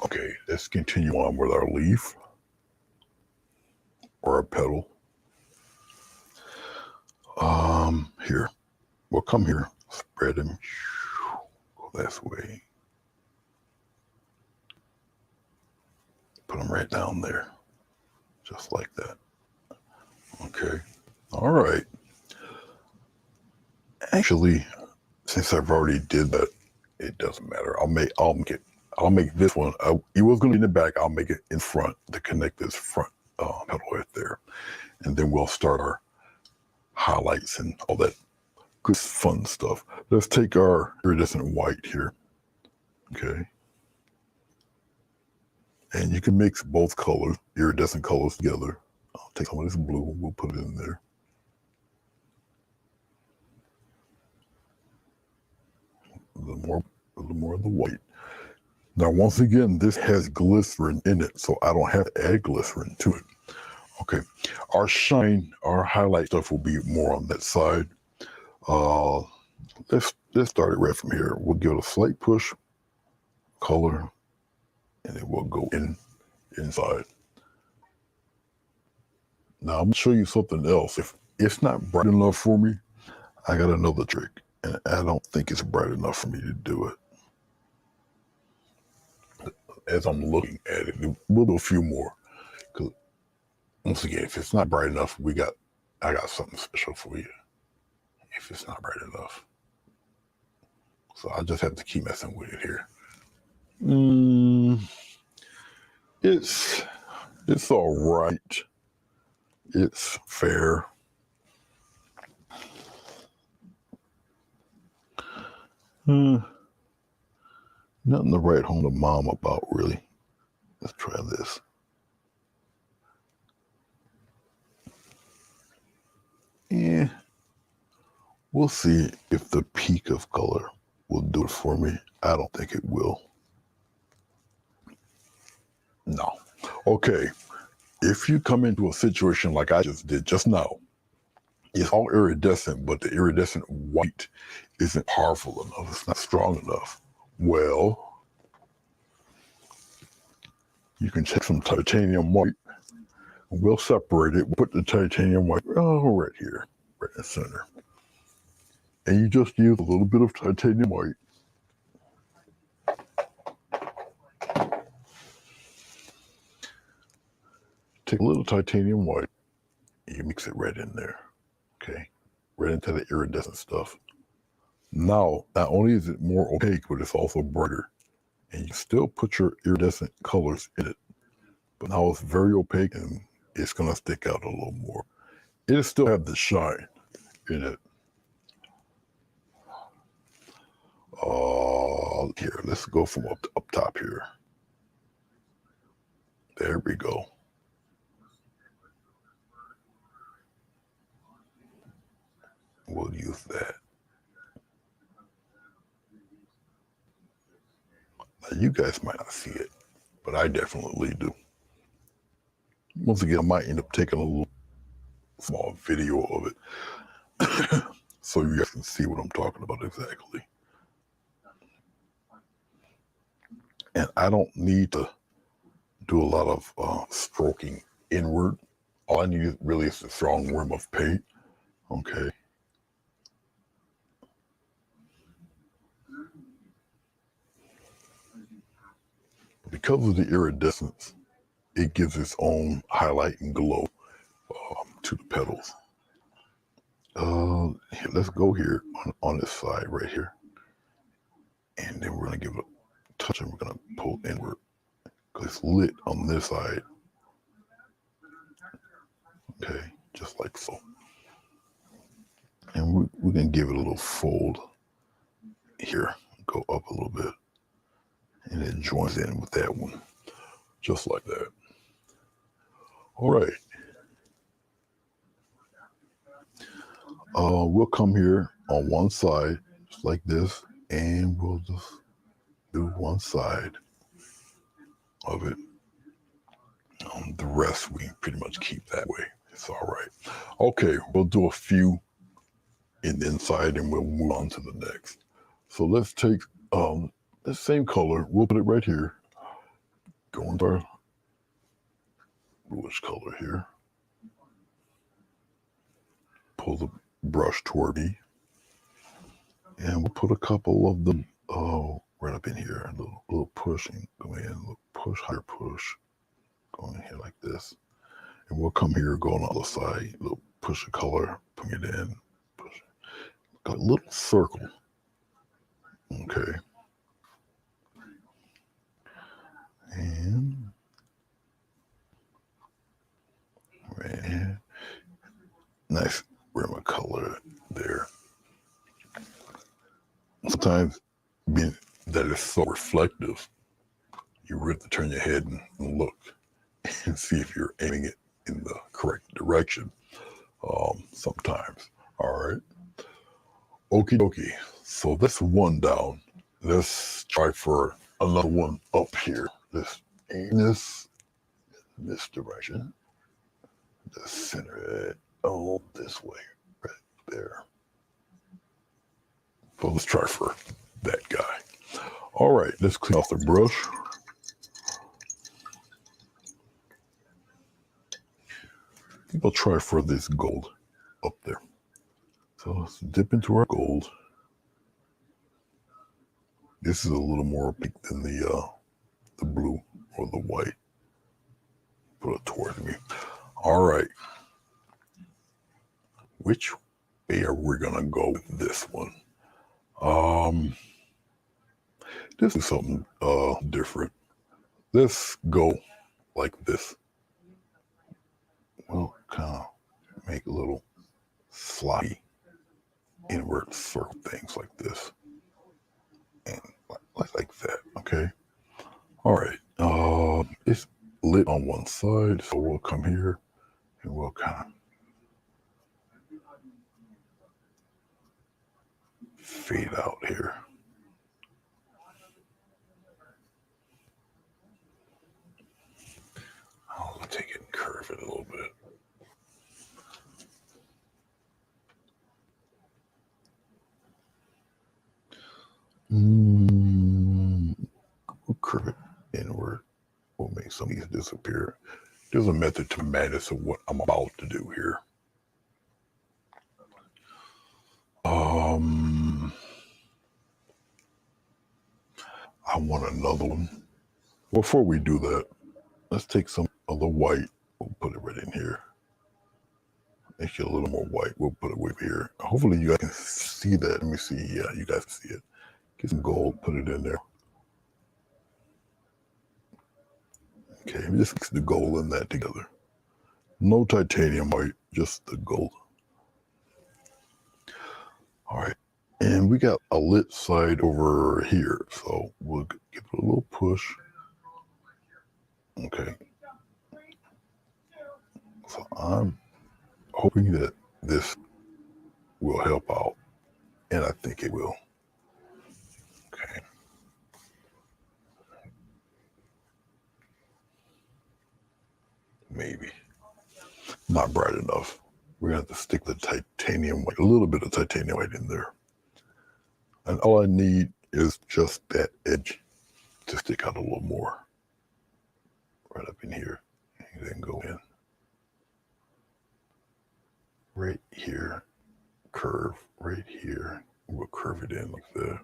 Okay, let's continue on with our leaf or our petal. Here. Well, come here. Spread him. Go this way. Put him right down there. Just like that. Okay. All right. Actually, since I've already did that, it doesn't matter. I'll make this one. It was going to be in the back. I'll make it in front to connect this front petal right there, and then we'll start our highlights and all that good fun stuff. Let's take our iridescent white here. Okay. And you can mix both colors, iridescent colors together. I'll take some of this blue, we'll put it in there. A little more of the white. Now, once again, this has glycerin in it, so I don't have to add glycerin to it. Okay, our shine, our highlight stuff will be more on that side. Let's start it right from here. We'll give it a slight push, color, and it will go inside. Now, I'm gonna show you something else. If it's not bright enough for me, I got another trick, and I don't think it's bright enough for me to do it. As I'm looking at it, we'll do a few more. Because once again, if it's not bright enough, I got something special for you. If it's not bright enough, so I just have to keep messing with it here. It's all right. It's fair. Nothing to write home to mom about, really. Let's try this. Yeah. We'll see if the peak of color will do it for me. I don't think it will. No. Okay. If you come into a situation like I just did just now, it's all iridescent, but the iridescent white isn't powerful enough. It's not strong enough. Well, you can take some titanium white. We'll separate it. We'll put the titanium white right here, right in the center. And you just use a little bit of titanium white. Take a little titanium white, and you mix it right in there. Okay, right into the iridescent stuff. Now, not only is it more opaque, but it's also brighter. And you still put your iridescent colors in it. But now it's very opaque and it's going to stick out a little more. It'll still have the shine in it. Here, let's go from up top here. There we go. We'll use that. Now, you guys might not see it, but I definitely do. Once again, I might end up taking a little small video of it so you guys can see what I'm talking about exactly. And I don't need to do a lot of stroking inward. All I need really is a strong rim of paint. Okay. Because of the iridescence, it gives its own highlight and glow to the petals. Here, let's go here on this side right here. And then we're going to give it a touch and we're going to pull inward because it's lit on this side. Okay, just like so. And we're going to give it a little fold here, go up a little bit. And it joins in with that one, just like that. All right. We'll come here on one side, just like this, and we'll just do one side of it. The rest we can pretty much keep that way. It's all right. Okay, we'll do a few in the inside and we'll move on to the next. So let's take the same color. We'll put it right here. Go into our bluish color here. Pull the brush toward me. And we'll put a couple of them right up in here. A little pushing, go in, a little push, higher push. Go in here like this. And we'll come here, go on the other side, a little push of color, bring it in, push it. A little circle. Okay. And nice rim of color there. Sometimes being that it's so reflective, you really have to turn your head and look and see if you're aiming it in the correct direction. Sometimes. All right. Okie dokie. So that's one down. Let's try for another one up here. Let's aim this in this direction. Just center it this way, right there. So let's try for that guy. All right, let's clean off the brush. I think I'll try for this gold up there. So let's dip into our gold. This is a little more pink than the blue or the white. Put it toward me. All right. Which way are we gonna go with this one? This is something different. Let's go like this. We'll kind of make a little sloppy inward circle things like this. And like that, okay? All right, it's lit on one side, so we'll come here and we'll kind of fade out here. I'll take it and curve it a little bit. We'll curve it inward. We'll make some of these disappear. There's a method to the madness of what I'm about to do here. I want another one. Before we do that, let's take some of the white. We'll put it right in here. Make it a little more white. We'll put it way here. Hopefully you guys can see that. Let me see. Yeah, you guys can see it. Get some gold, put it in there. Okay, just mix the gold and that together. No titanium white, just the gold. All right, And we got a lit side over here, so we'll give it a little push. Okay. So I'm hoping that this will help out, and I think it will. Okay. Maybe. Not bright enough. We're going to have to stick the titanium white, a little bit of titanium white in there. And all I need is just that edge to stick out a little more. Right up in here. And then go in. Right here. Curve. Right here. We'll curve it in like that.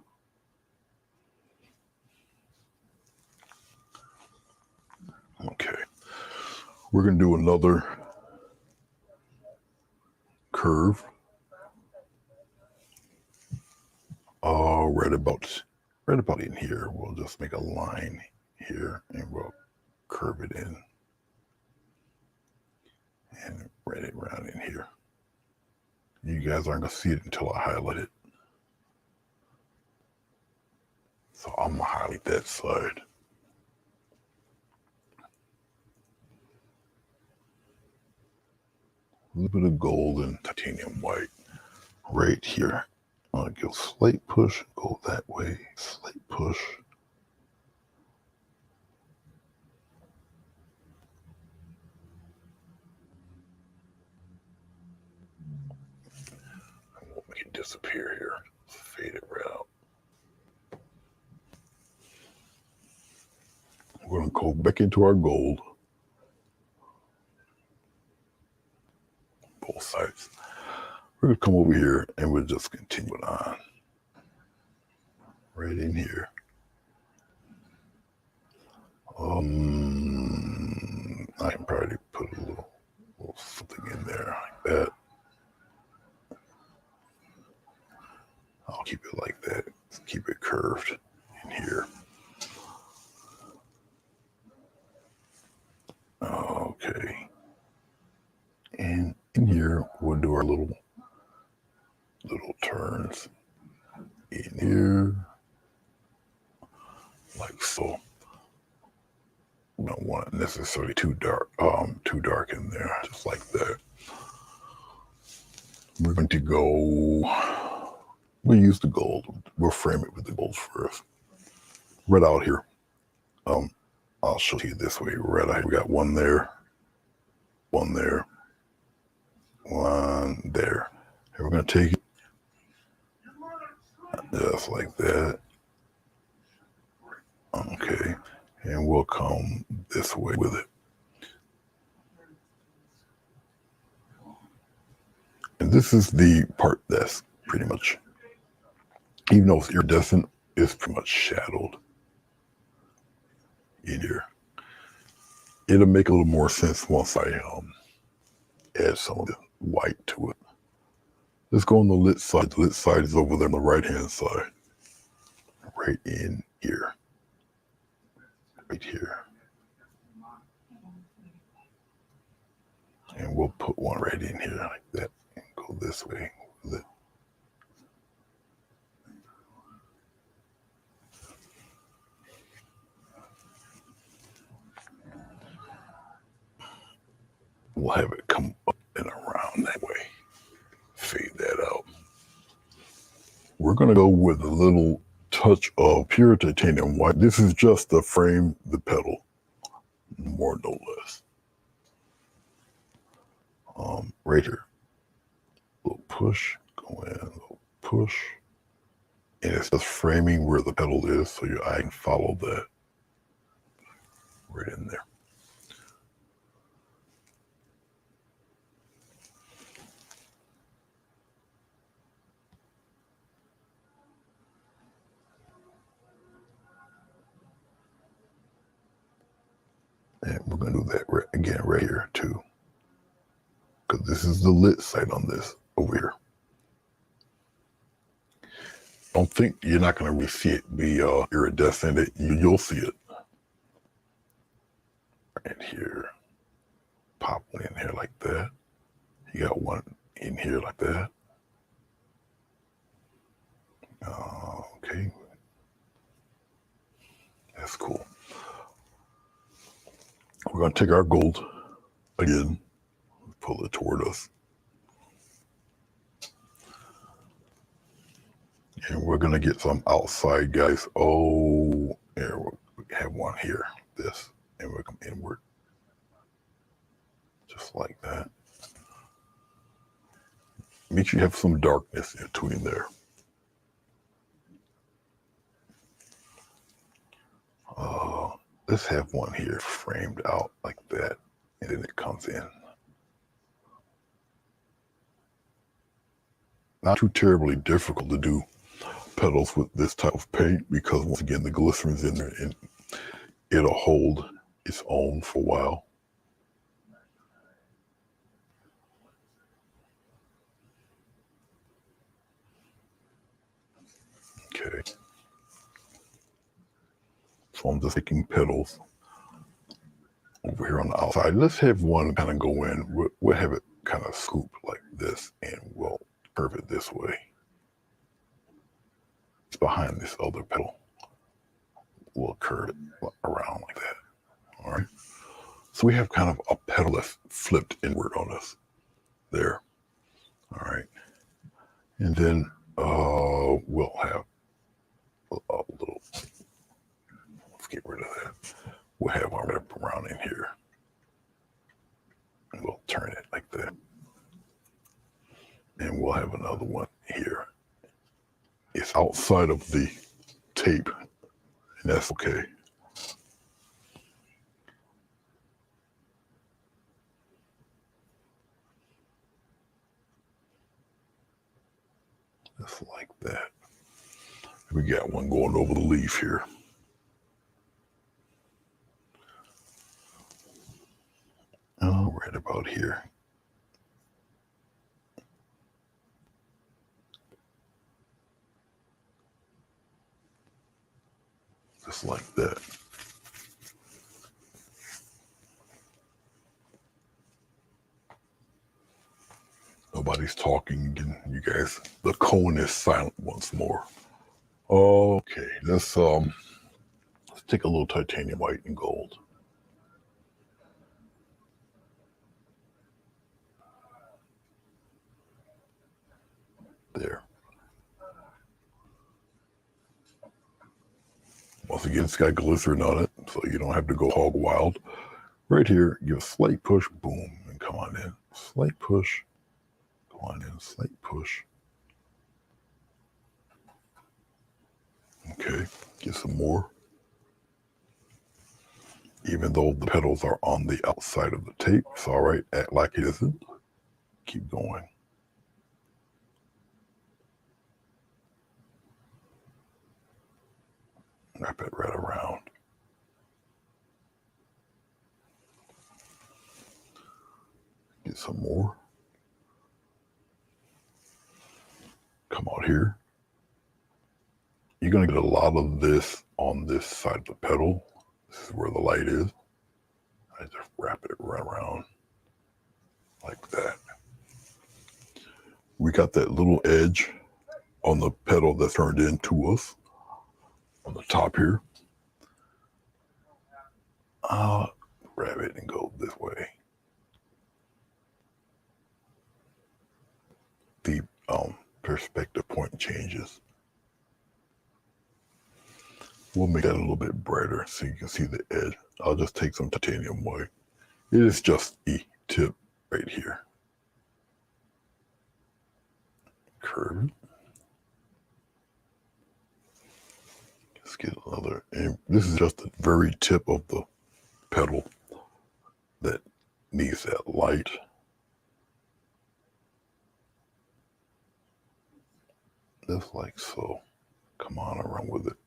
Okay. We're going to do another curve. Right about in here. We'll just make a line here and we'll curve it in. And right it around in here. You guys aren't going to see it until I highlight it. So I'm going to highlight that side. A little bit of gold and titanium white right here. I'm going to give a slight push, go that way, slight push. I won't make it disappear here. Fade it right out. We're going to go back into our gold. Both sides. We're going to come over here and we'll just continue it on. Right in here. I can probably put a little something in there like that. I'll keep it like that. Keep it curved in here. Okay. And in here, we'll do our little turns in here, like so. We don't want it necessarily too dark in there, just like that. We're going to go, we'll use the gold. We'll frame it with the gold first. Right out here. I'll show you this way. Right out here. We got one there, one there, one there. And we're going to take it just like that. Okay. And we'll come this way with it. And this is the part that's pretty much, even though it's iridescent, it's pretty much shadowed in here. It'll make a little more sense once I add some of the white to it. Let's go on the lit side. The lit side is over there on the right-hand side. Right in here. Right here. And we'll put one right in here like that and go this way with it. We'll have it come up and around that way. Fade that out. We're going to go with a little touch of pure titanium white. This is just to frame the petal, more no less. Right here. A little push, go in, a little push. And it's just framing where the petal is so your eye can follow that right in there. And we're going to do that again right here too. Because this is the lit side on this over here. Don't think you're not going to really see it be iridescent. You'll see it. Right here. Pop one in here like that. You got one in here like that. We're going to take our gold again, pull it toward us. And we're going to get some outside, guys. Oh, here, we have one here, this, and we'll come inward. Just like that. Make sure you have some darkness in between there. Let's have one here framed out like that, and then it comes in. Not too terribly difficult to do petals with this type of paint because once again the glycerin's in there and it'll hold its own for a while. Okay. So I'm just taking petals over here on the outside. Let's have one kind of go in. We'll have it kind of scoop like this and we'll curve it this way. It's behind this other petal. We'll curve it around like that. All right. So we have kind of a petal that's flipped inward on us there. All right. And then we'll have a little, let's get rid of that. We'll have our wrap around in here. And we'll turn it like that. And we'll have another one here. It's outside of the tape, and that's okay. Just like that. We got one going over the leaf here. Oh, right about here. Just like that. Nobody's talking again, you guys. The cone is silent once more. Okay, let's take a little titanium white and gold. There. Once again, it's got glycerin on it, so you don't have to go hog wild. Right here, give a slight push, boom, and come on in. Slight push, come on in, slight push. Okay, get some more. Even though the petals are on the outside of the tape, it's all right, act like it isn't. Keep going. Wrap it right around. Get some more. Come out here. You're going to get a lot of this on this side of the petal. This is where the light is. I just wrap it right around like that. We got that little edge on the petal that's turned into us on the top here. Wrap it and go this way. The perspective point changes. We'll make that a little bit brighter so you can see the edge. I'll just take some titanium white. It is just a tip right here. Curve it. Let's get another. And this is just the very tip of the petal that needs that light. Just like so. Come on around with it.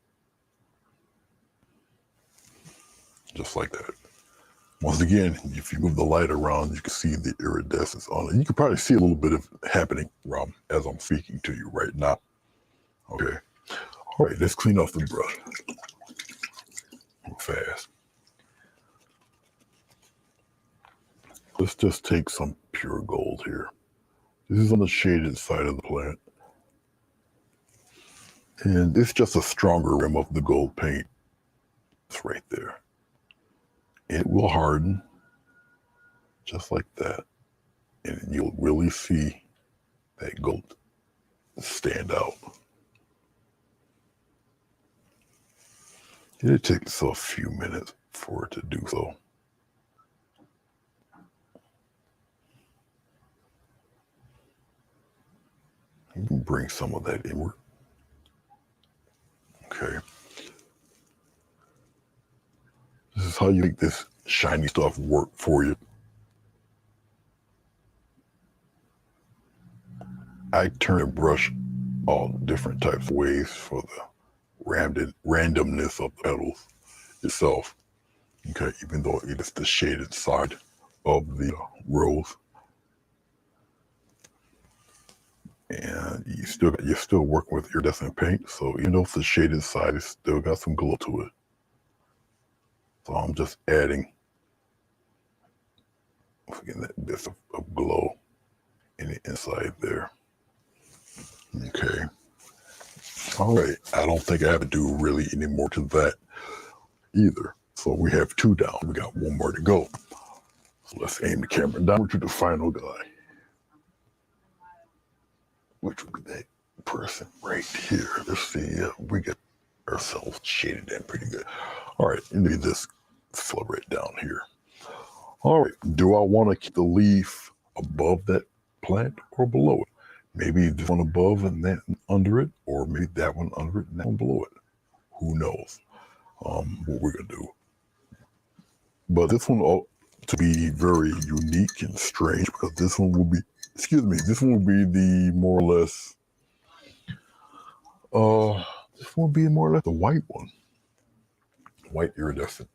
Just like that. Once again, if you move the light around, you can see the iridescence on it. You can probably see a little bit of it happening, Rob, as I'm speaking to you right now. Okay. All right, let's clean off the brush. Fast. Let's just take some pure gold here. This is on the shaded side of the plant. And it's just a stronger rim of the gold paint. It's right there. It will harden just like that. And you'll really see that gold stand out. It takes a few minutes for it to do so. You can bring some of that inward. Okay. This is how you make this shiny stuff work for you. I turn a brush all different types of ways for the randomness of the petals itself. Okay, even though it is the shaded side of the rose. And you're still working with iridescent paint, so even though it's the shaded side, it's still got some glow to it. So I'm just adding that bit of glow in the inside there. Okay. All right. I don't think I have to do really any more to that either. So we have 2 down. We got 1 more to go. So let's aim the camera down to the final guy, which would be that person right here. Let's see. We get ourselves shaded in pretty good. All right. And leave this flow right down here. All right. Do I want to keep the leaf above that plant or below it? Maybe this one above and that under it, or maybe that one under it and that one below it. Who knows what we're going to do. But this one ought to be very unique and strange because this one will be, this one will be the more or less, this one will be more or less the white one. White iridescent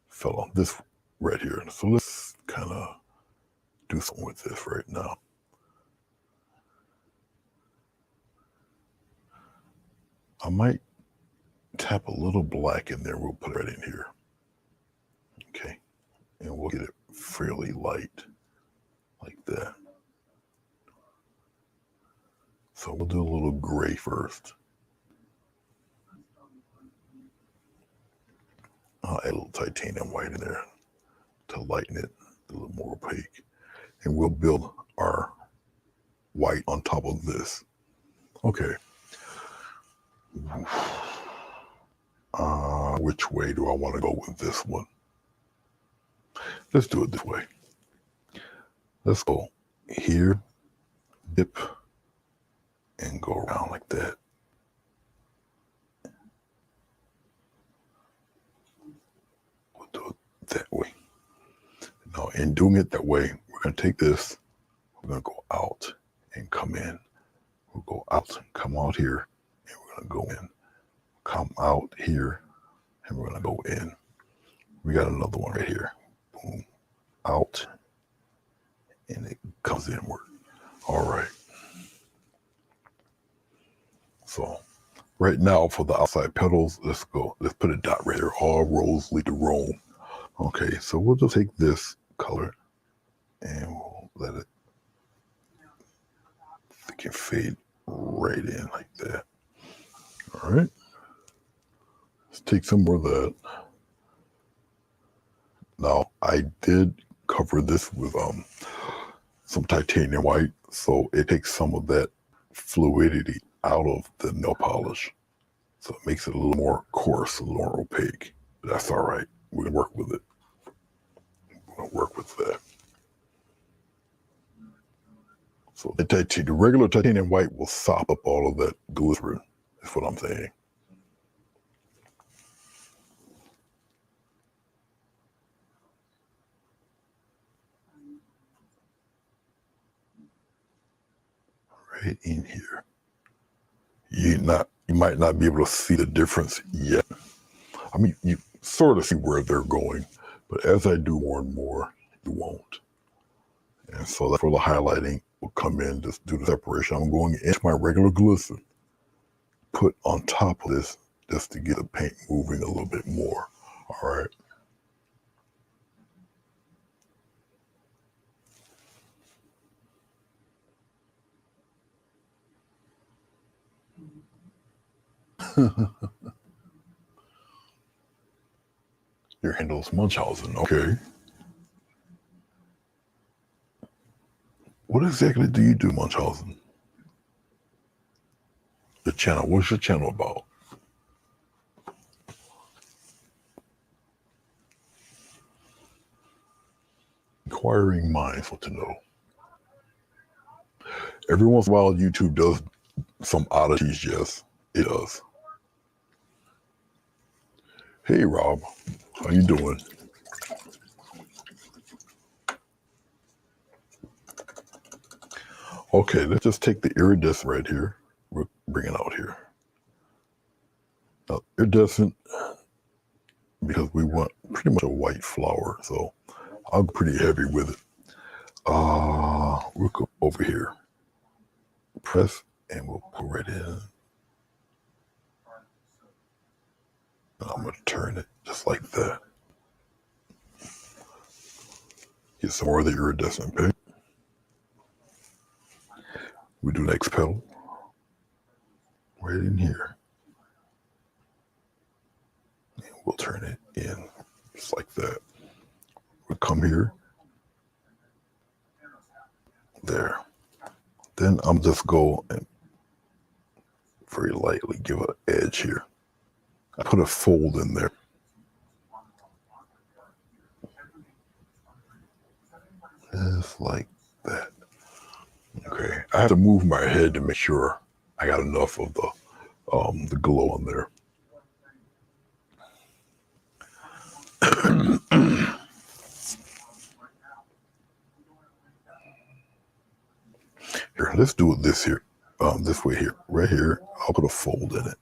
fellow, this right here. So let's kind of do something with this right now. I might tap a little black in there. We'll put it right in here. Okay. And we'll get it fairly light like that. So we'll do a little gray first. I'll add a little titanium white in there to lighten it a little more opaque. And we'll build our white on top of this. Okay. Which way do I want to go with this one? Let's do it this way. Let's go here, dip, and go around like that. We'll do it that way. Now, in doing it that way, we're going to take this, we're going to go out and come in. We'll go out and come out here, and we're going to go in. Come out here, and we're going to go in. We got another one right here. Boom. Out, and it comes inward. All right. So right now for the outside petals, let's go. Let's put a dot right here. All roads lead to Rome. Okay, so we'll just take this color and we'll let it can fade right in like that. All right. Let's take some more of that. Now I did cover this with some titanium white, so it takes some of that fluidity out of the nail polish. So it makes it a little more coarse, a little more opaque. But that's all right. We're gonna work with it. We're gonna work with that. So the regular titanium white will sop up all of that glycerin. That's what I'm saying. Right in here. You might not be able to see the difference yet. I mean, you sort of see where they're going, but as I do more and more, you won't. And so that's where the highlighting will come in, just do the separation. I'm going into my regular glycerin, put on top of this just to get the paint moving a little bit more. All right. Your handle's Munchausen. Okay. What exactly do you do, Munchausen? The channel. What's your channel about? Inquiring minds want to know. Every once in a while, YouTube does some oddities. Yes, it does. Hey, Rob. How you doing? Okay, let's just take the iridescent right here. We'll bring it out here. Now, iridescent, because we want pretty much a white flower, so I'll go pretty heavy with it. We'll go over here. Press, and we'll put right in. And I'm going to turn it just like that. Get some more of the iridescent paint. We do next petal. Right in here. And we'll turn it in just like that. We'll come here. There. Then I'm just go and very lightly give an edge here. I put a fold in there. Just like that. Okay. I have to move my head to make sure I got enough of the glow on there. Here, let's do it this way here. Right here, I'll put a fold in it.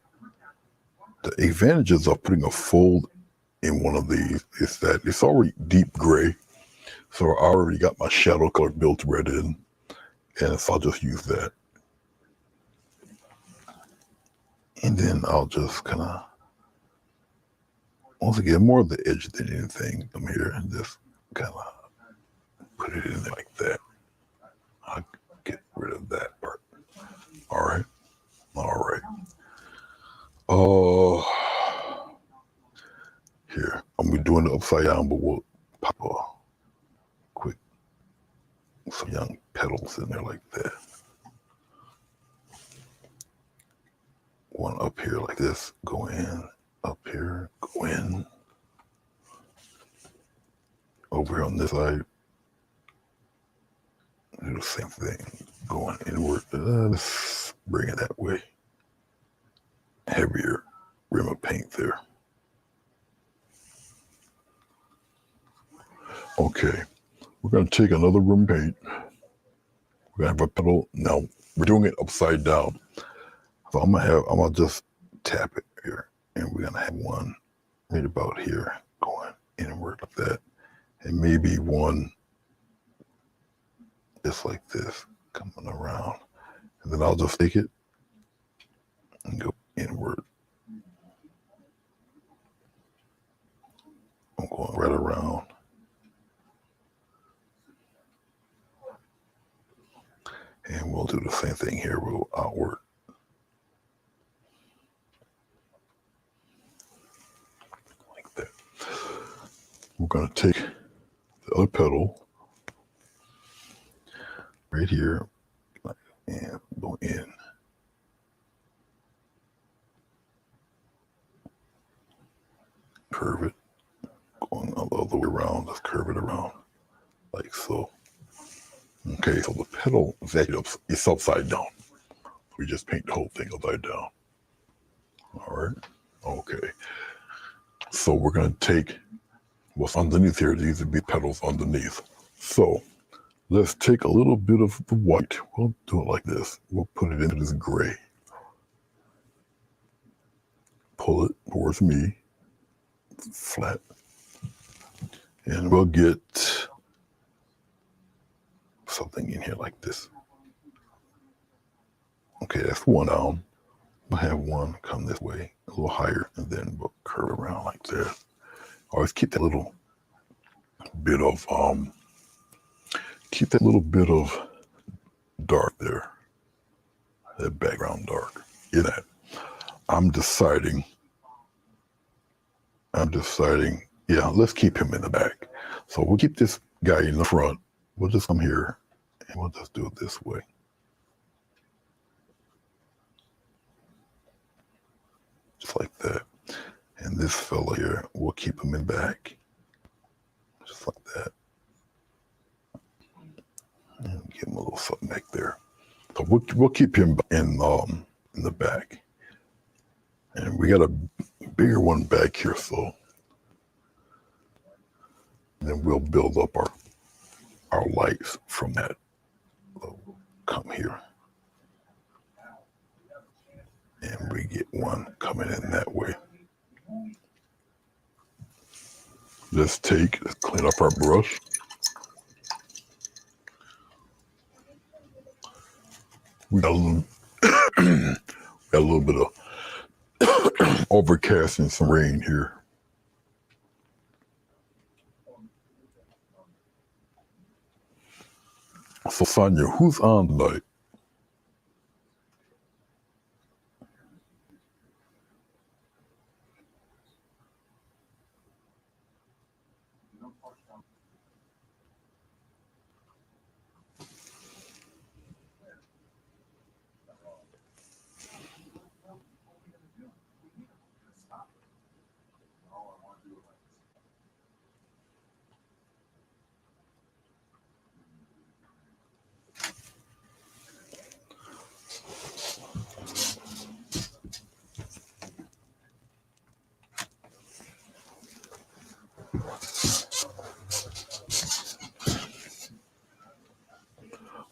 The advantages of putting a fold in one of these is that it's already deep gray. So I already got my shadow color built right in. And so I'll just use that. And then I'll just kind of, once again, more of the edge than anything, come here and just kind of put it in there like that. I'll get rid of that part. All right. All right. Here, I'm going to be doing it upside down, but we'll pop a quick, some young petals in there like that. One up here like this, go in, up here, go in. Over here on this side, do the same thing, going inward. Let's bring it that way. Heavier rim of paint there. Okay, we're going to take another rim paint. We're going to have a petal. Now, we're doing it upside down. So I'm going to just tap it here. And we're going to have one right about here going inward like that. And maybe one just like this coming around. And then I'll just take it and go inward. I'm going right around. And we'll do the same thing here. We'll go outward. Like that. We're going to take the other petal right here and go in. Curve it. Going all the other way around. Let's curve it around like so. Okay, so the petal is actually it's upside down. We just paint the whole thing upside down. All right. Okay. So we're going to take what's underneath here. These would be petals underneath. So let's take a little bit of the white. We'll do it like this. We'll put it into this gray. Pull it towards me. Flat. And we'll get something in here like this. Okay, that's one down. We'll have one come this way, a little higher, and then we'll curve around like that. Always keep that little bit of dark there. That background dark. In that. I'm deciding Yeah, let's keep him in the back. So we'll keep this guy in the front. We'll just come here and we'll just do it this way. Just like that. And this fella here, we'll keep him in back. Just like that. And give him a little something back there. So we'll keep him in the back. And we got a bigger one back here, so then we'll build up our lights from that. So come here. And we get one coming in that way. Let's clean up our brush. We got a little bit of overcast and some rain here. So Sonia, who's on tonight?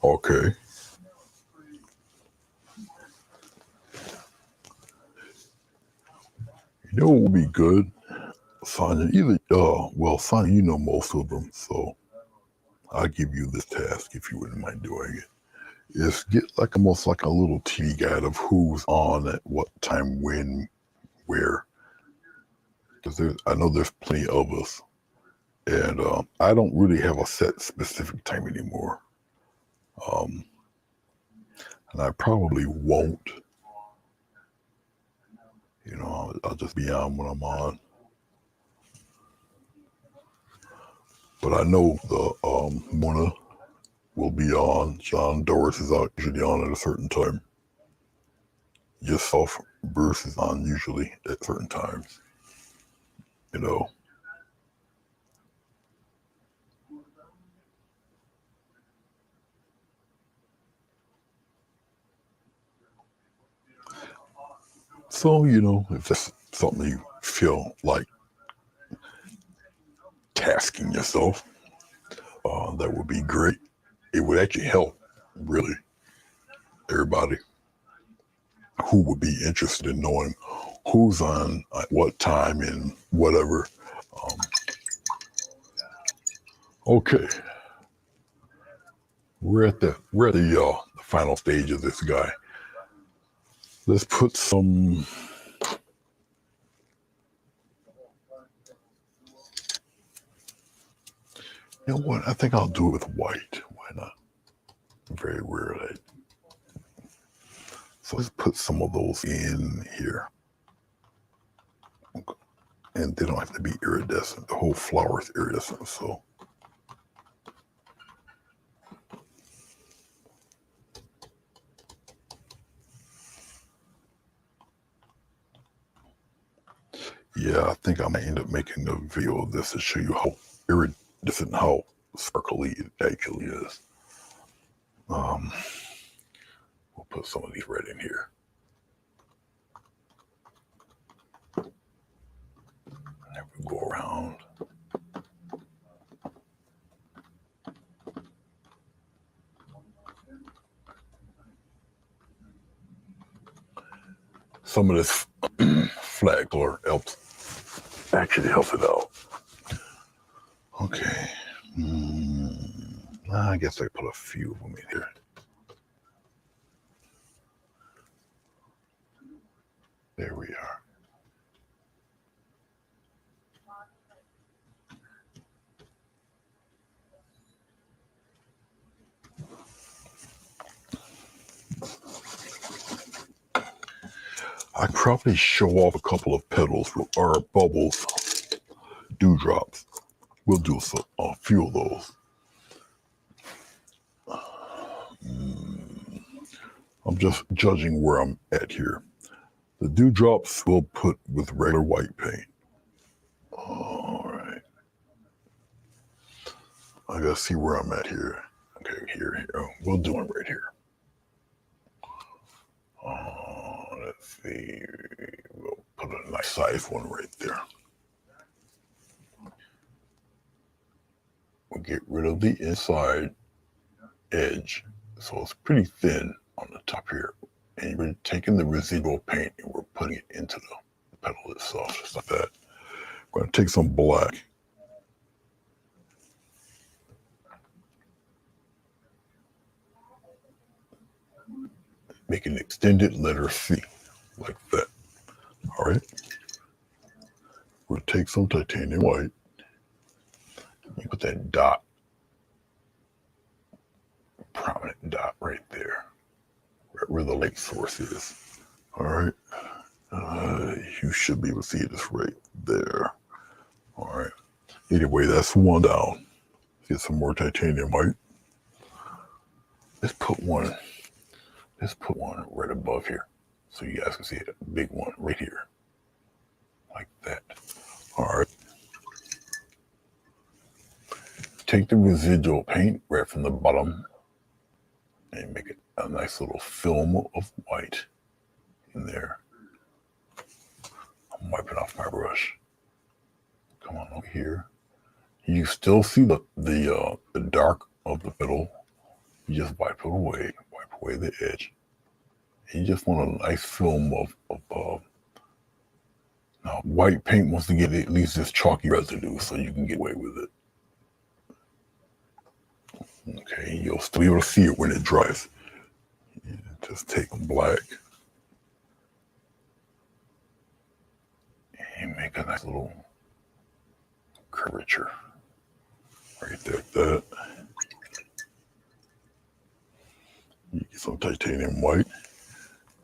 Okay. You know what would be good, Sonia? Sonia, you know most of them, so I'll give you this task if you wouldn't mind doing it. Is get almost like a little TV guide of who's on at what time, when, where. Because I know there's plenty of us, and I don't really have a set specific time anymore. And I probably won't. I'll just be on when I'm on. But I know the Mona will be on. John Doris is usually on at a certain time. Yourself, Bruce is on usually at certain times. So, if that's something you feel like tasking yourself, that would be great. It would actually help, really, everybody who would be interested in knowing who's on at what time and whatever. Okay, we're at the final stage of this guy. Let's put some. You know what? I think I'll do it with white. Why not? Very rarely. So let's put some of those in here. Okay. And they don't have to be iridescent. The whole flower is iridescent, so. Yeah, I think I might end up making a video of this to show you how iridescent, how sparkly it actually is. We'll put some of these red in here. And then we go around. Some of this flag color actually helps it out. Okay. I guess I put a few of them in here. There we are. I probably show off a couple of petals or bubbles due dewdrops. We'll do a few of those. I'm just judging where I'm at here. The dewdrops we'll put with regular white paint. All right. I gotta see where I'm at here. Okay, here. Oh, we'll do one right here. Let's see. We'll put a nice size one right there. We'll get rid of the inside edge, so it's pretty thin on the top here. And we're taking the residual paint and we're putting it into the petal itself, just like that. We're going to take some black. Make an extended letter C, like that. All right. We'll take some titanium white. You put that dot, prominent dot right there, right where the light source is. All right. You should be able to see this right there. All right. Anyway, that's one down. Get some more titanium white. Let's put one right above here, so you guys can see it. A big one right here, like that. All right. Take the residual paint right from the bottom and make it a nice little film of white in there. I'm wiping off my brush. Come on over here. You still see the dark of the petal. You just wipe away the edge. And you just want a nice film of now white paint wants to get at least this chalky residue so you can get away with it. Okay, you'll still be able to see it when it dries. Just take black and make a nice little curvature right there, like that. You get some titanium white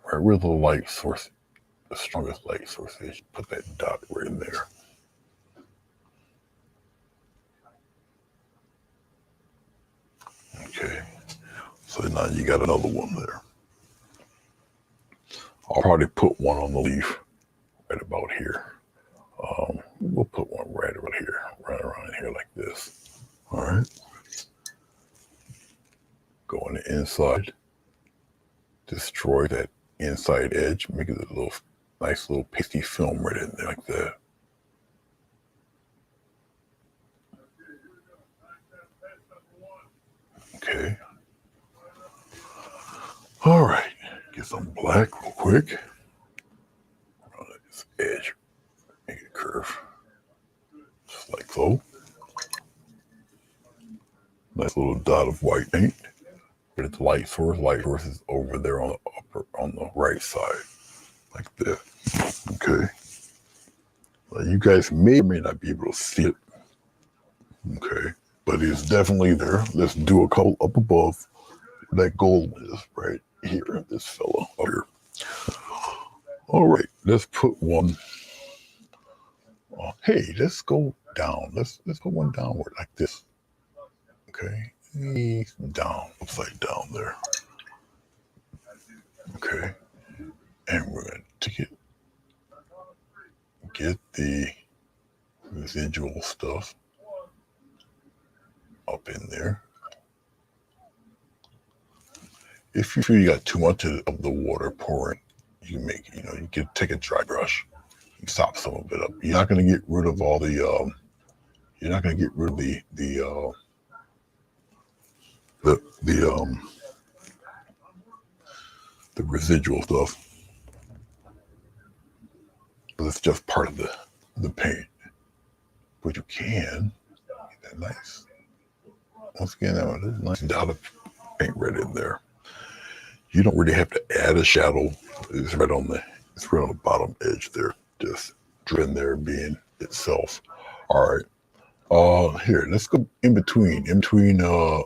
right where the light source, the strongest light source is. You put that dot right in there. Okay, so now you got another one there. I'll probably put one on the leaf right about here. We'll put one right around here, right around here like this. All right. Go on the inside. Destroy that inside edge. Make it a little nice little pasty film right in there like that. Okay. All right. Get some black real quick. Around this edge. Make it curve. Just like so. Nice little dot of white paint. But it's light source. Light source is over there on the right side. Like that. Okay. Well, you guys may or may not be able to see it. Okay. But it's definitely there. Let's do a couple up above. That gold is right here. This fella up here. All right. Let's put one. Hey, let's go down. Let's put one downward like this. Okay. Down, upside down there. Okay. And we're going to get the residual stuff up in there. If you feel you got too much of the water pouring, you can take a dry brush. You sop some of it up. You're not going to get rid of all the, you're not going to get rid of the residual stuff. But it's just part of the paint. But you can get that nice. Once again, that was a nice dot of paint right in there. You don't really have to add a shadow. It's right on the bottom edge there. Just in there being itself. All right. Here, let's go in between the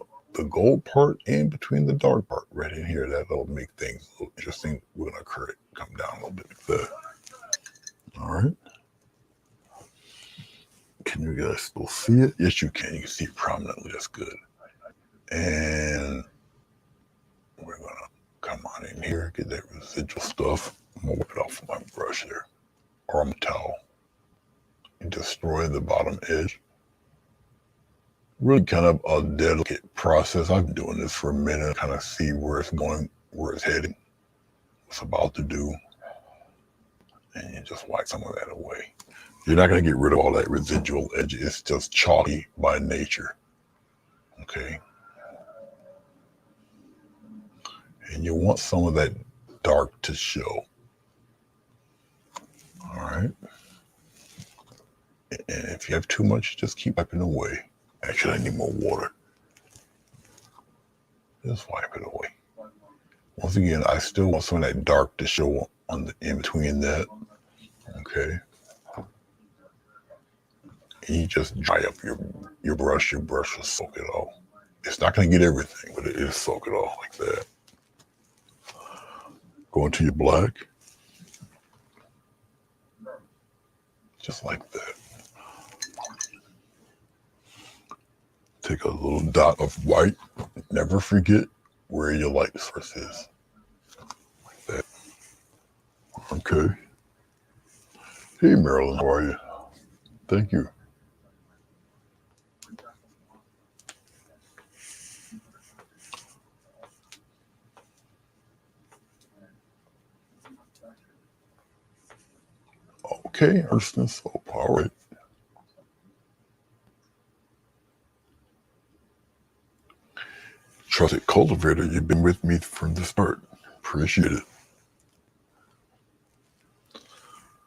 gold part and between the dark part right in here. That'll make things a little interesting. We're gonna come down a little bit like that. All right. Can you guys still see it? Yes, you can. You can see it prominently. That's good. And we're going to come on in here, get that residual stuff. I'm going to wipe it off with my brush there, or my towel, and destroy the bottom edge. Really kind of a delicate process. I've been doing this for a minute, kind of see where it's going, where it's heading, what it's about to do. And you just wipe some of that away. You're not going to get rid of all that residual edge. It's just chalky by nature. Okay. And you want some of that dark to show. All right. And if you have too much, just keep wiping away. Actually, I need more water. Just wipe it away. Once again, I still want some of that dark to show on the in between that. Okay. And you just dry up your brush. Your brush will soak it all. It's not going to get everything, but it is soak it all like that. Go into your black. Just like that. Take a little dot of white. Never forget where your light source is. Like that. Okay. Hey, Marilyn, how are you? Thank you. Okay, Earth's soap. All right. Trusted cultivator, you've been with me from the start. Appreciate it.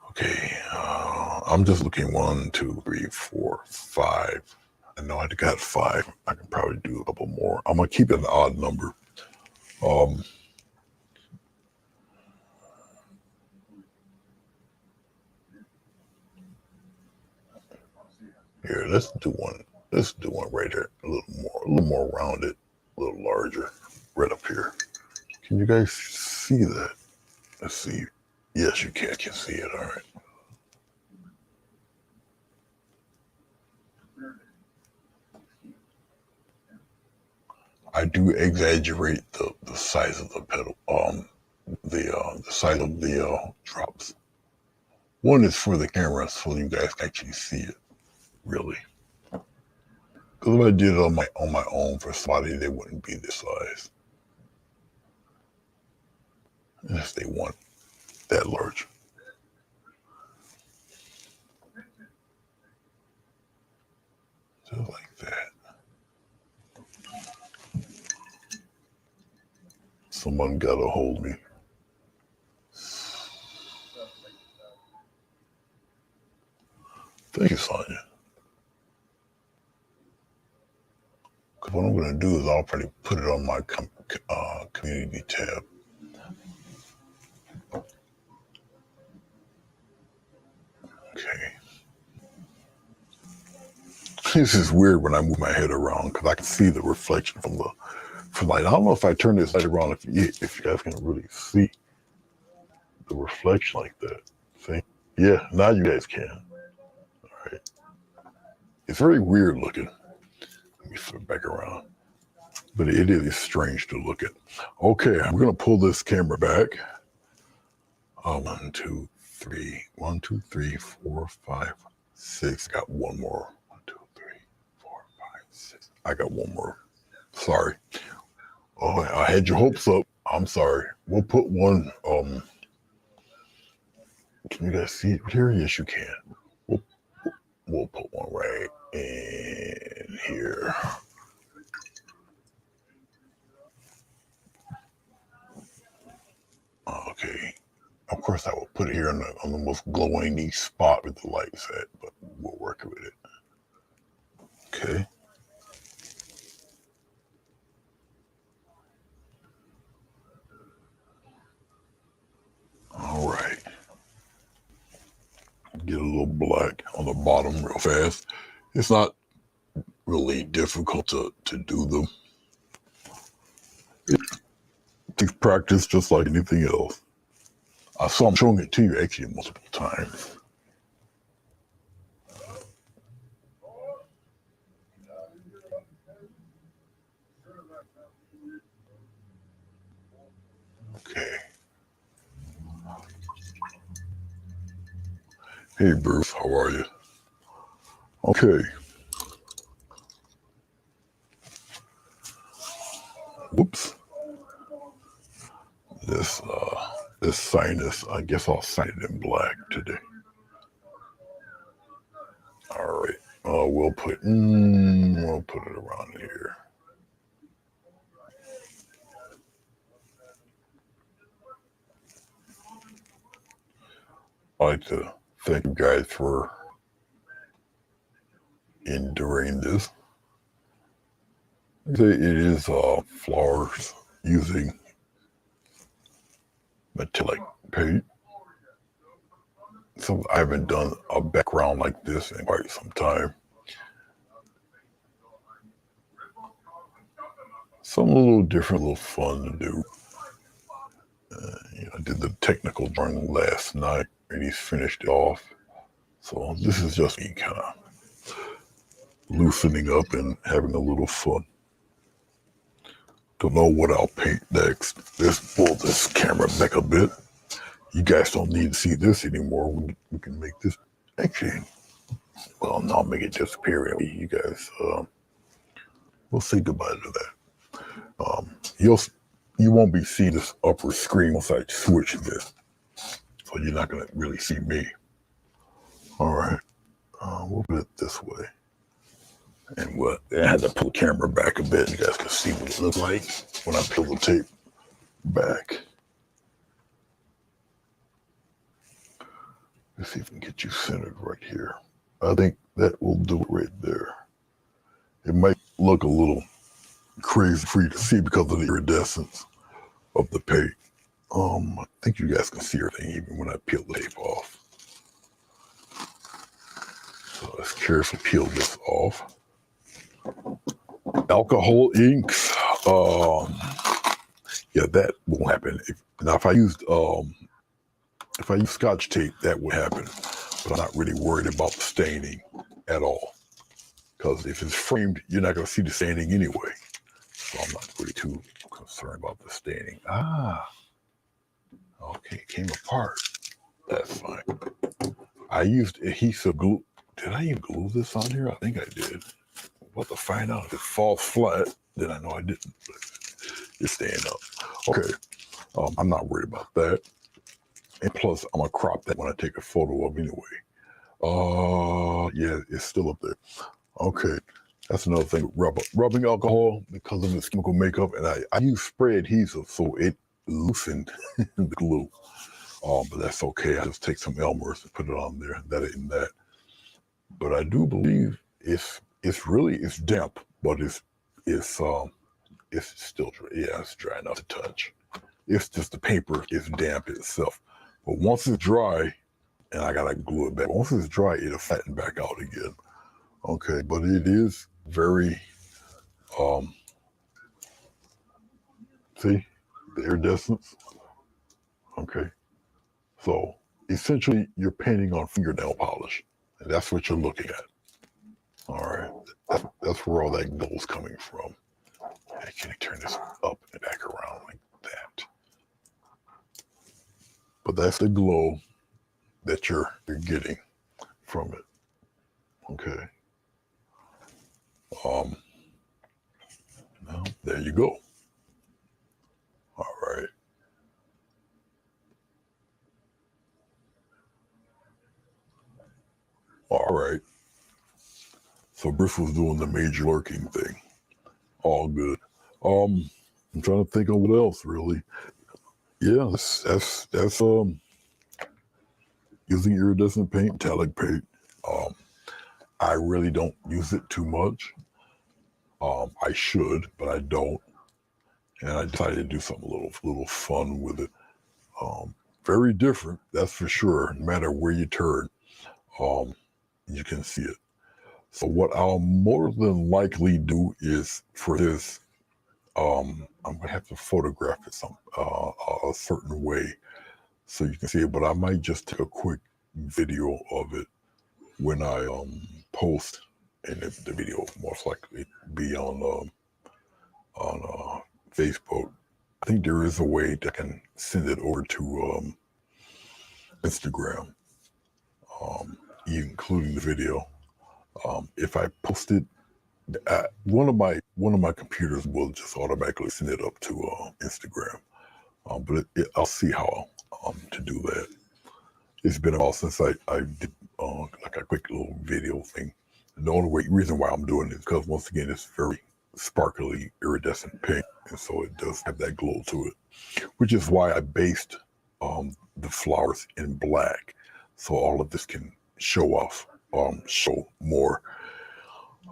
Okay, I'm just looking 1, 2, 3, 4, 5. I know I got 5. I can probably do a couple more. I'm gonna keep it an odd number. Here, let's do one. Let's do one right here. A little more rounded, a little larger, right up here. Can you guys see that? Let's see. Yes, you can. Can see it. All right. I do exaggerate the size of the petal, the size of the drops. One is for the camera, so you guys can actually see it, really. Because if I did it on my own for somebody, they wouldn't be this size, unless they want that large. Just like that. Someone got to hold me. Thank you, Sonia. Because what I'm going to do is I'll probably put it on my community tab. Okay. This is weird when I move my head around because I can see the reflection from light. I don't know if I turn this light around if you guys can really see the reflection like that. See? Yeah, now you guys can. All right. It's very weird looking. Let me flip back around. But it is strange to look at. Okay, I'm going to pull this camera back. 1, 2, 3. 1, 2, 3, 4, 5, 6. Got one more. 1, 2, 3, 4, 5, 6. I got one more. Sorry. Oh, I had your hopes up. I'm sorry. We'll put one. Can you guys see it here? Yes, you can. We'll put one right in here. Okay. Of course, I will put it here on the most glowing spot with the lights at, but we'll work with it. Okay. All right. Get a little black on the bottom real fast. It's not really difficult to do them. It takes practice just like anything else. So I'm showing it to you actually multiple times. Hey Bruce, how are you? Okay. Whoops. This this sinus, I guess I'll sign it in black today. All right. We'll put it around here. I'd like to thank you guys for enduring this. It is flowers using metallic paint. So I haven't done a background like this in quite some time. Something a little different, a little fun to do. I did the technical drawing last night and he's finished it off. So this is just me kind of loosening up and having a little fun. Don't know what I'll paint next. Let's pull this camera back a bit. You guys don't need to see this anymore. We can make this, actually, well, no, I'll make it disappear. You guys, we'll say goodbye to that. You won't be seeing this upper screen once I switch this. So you're not going to really see me. All right. We'll put it this way. And I had to pull the camera back a bit. You guys can see what it looks like when I peel the tape back. Let's see if we can get you centered right here. I think that will do it right there. It might look a little crazy for you to see because of the iridescence of the paint. I think you guys can see everything even when I peel the tape off. So let's carefully peel this off. Alcohol inks. Yeah, that won't happen. If I used Scotch tape, that would happen. But I'm not really worried about the staining at all. Because if it's framed, you're not going to see the staining anyway. So I'm not really too concerned about the staining. Okay, it came apart. That's fine. I used adhesive glue. Did I even glue this on here? I think I did. We'll have to find out. If it falls flat, then I know I didn't. But it's staying up. Okay. I'm not worried about that. And plus, I'm going to crop that when I take a photo of anyway. Yeah, it's still up there. Okay. That's another thing. Rubbing alcohol because of its chemical makeup. And I use spray adhesive, so it loosened the glue. But that's okay. I just take some Elmer's and put it on there. That ain't that. But I do believe it's damp, but it's still dry. Yeah, it's dry enough to touch. It's just the paper is damp itself. But once it's dry, and I gotta glue it back. Once it's dry, it'll flatten back out again. Okay, but it is very see the iridescence. Okay. So essentially you're painting on fingernail polish. And that's what you're looking at. All right. That's where all that gold's coming from. I can turn this up and back around like that. But that's the glow that you're getting from it. Okay. Now there you go. All right. All right. So Bruce was doing the major lurking thing. All good. I'm trying to think of what else really. Yeah, that's using iridescent paint, metallic paint. I really don't use it too much. I should, but I don't. And I decided to do something a little fun with it. Very different, that's for sure. No matter where you turn, you can see it. So what I'll more than likely do is for this, I'm gonna have to photograph it a certain way so you can see it. But I might just take a quick video of it when I post, and the video will most likely be on Facebook. I think there is a way that I can send it over to Instagram. including the video. If I post it, one of my computers will just automatically send it up to Instagram. But I'll see how to do that. It's been a while since I did like a quick little video thing. The only reason why I'm doing it is because, once again, it's very sparkly, iridescent pink, and so it does have that glow to it, which is why I based the flowers in black, so all of this can show off, show more.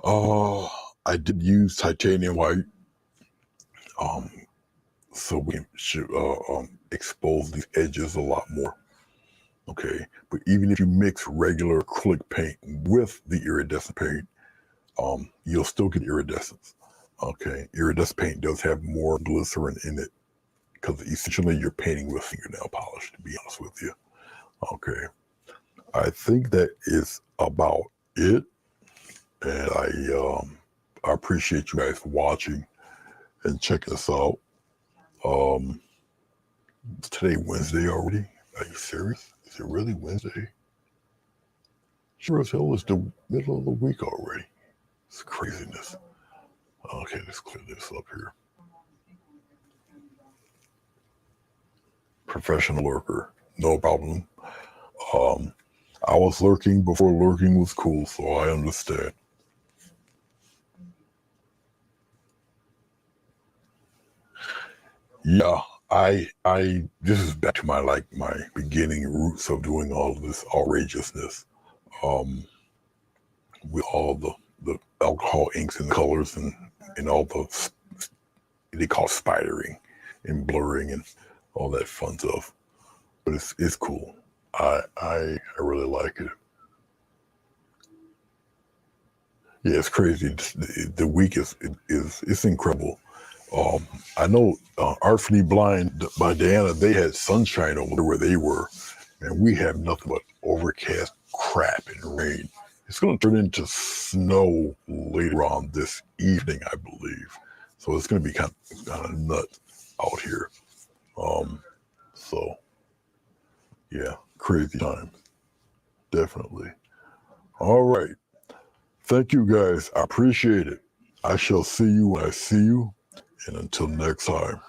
I did use titanium white, um, so we should expose these edges a lot more. Okay, but even if you mix regular acrylic paint with the iridescent paint, you'll still get iridescence. Okay, iridescent paint does have more glycerin in it because essentially you're painting with fingernail polish, to be honest with you. Okay, I think that is about it, and I appreciate you guys watching and checking us out. Is today Wednesday already? Are you serious? Is it really Wednesday? Sure as hell it's the middle of the week already. It's craziness. Okay, let's clear this up here. Professional lurker, no problem. I was lurking before lurking was cool, so I understand. Yeah, this is back to my beginning roots of doing all of this outrageousness, with all the alcohol inks and colors and all the, they call spidering and blurring and all that fun stuff. But it's cool. I really like it. Yeah, it's crazy. The week is it's incredible. I know Artfully Blind by Diana, they had sunshine over there where they were, and we have nothing but overcast crap and rain. It's going to turn into snow later on this evening, I believe. So it's going to be kind of nuts out here. So yeah, crazy times, definitely. All right, thank you guys. I appreciate it. I shall see you when I see you, and until next time.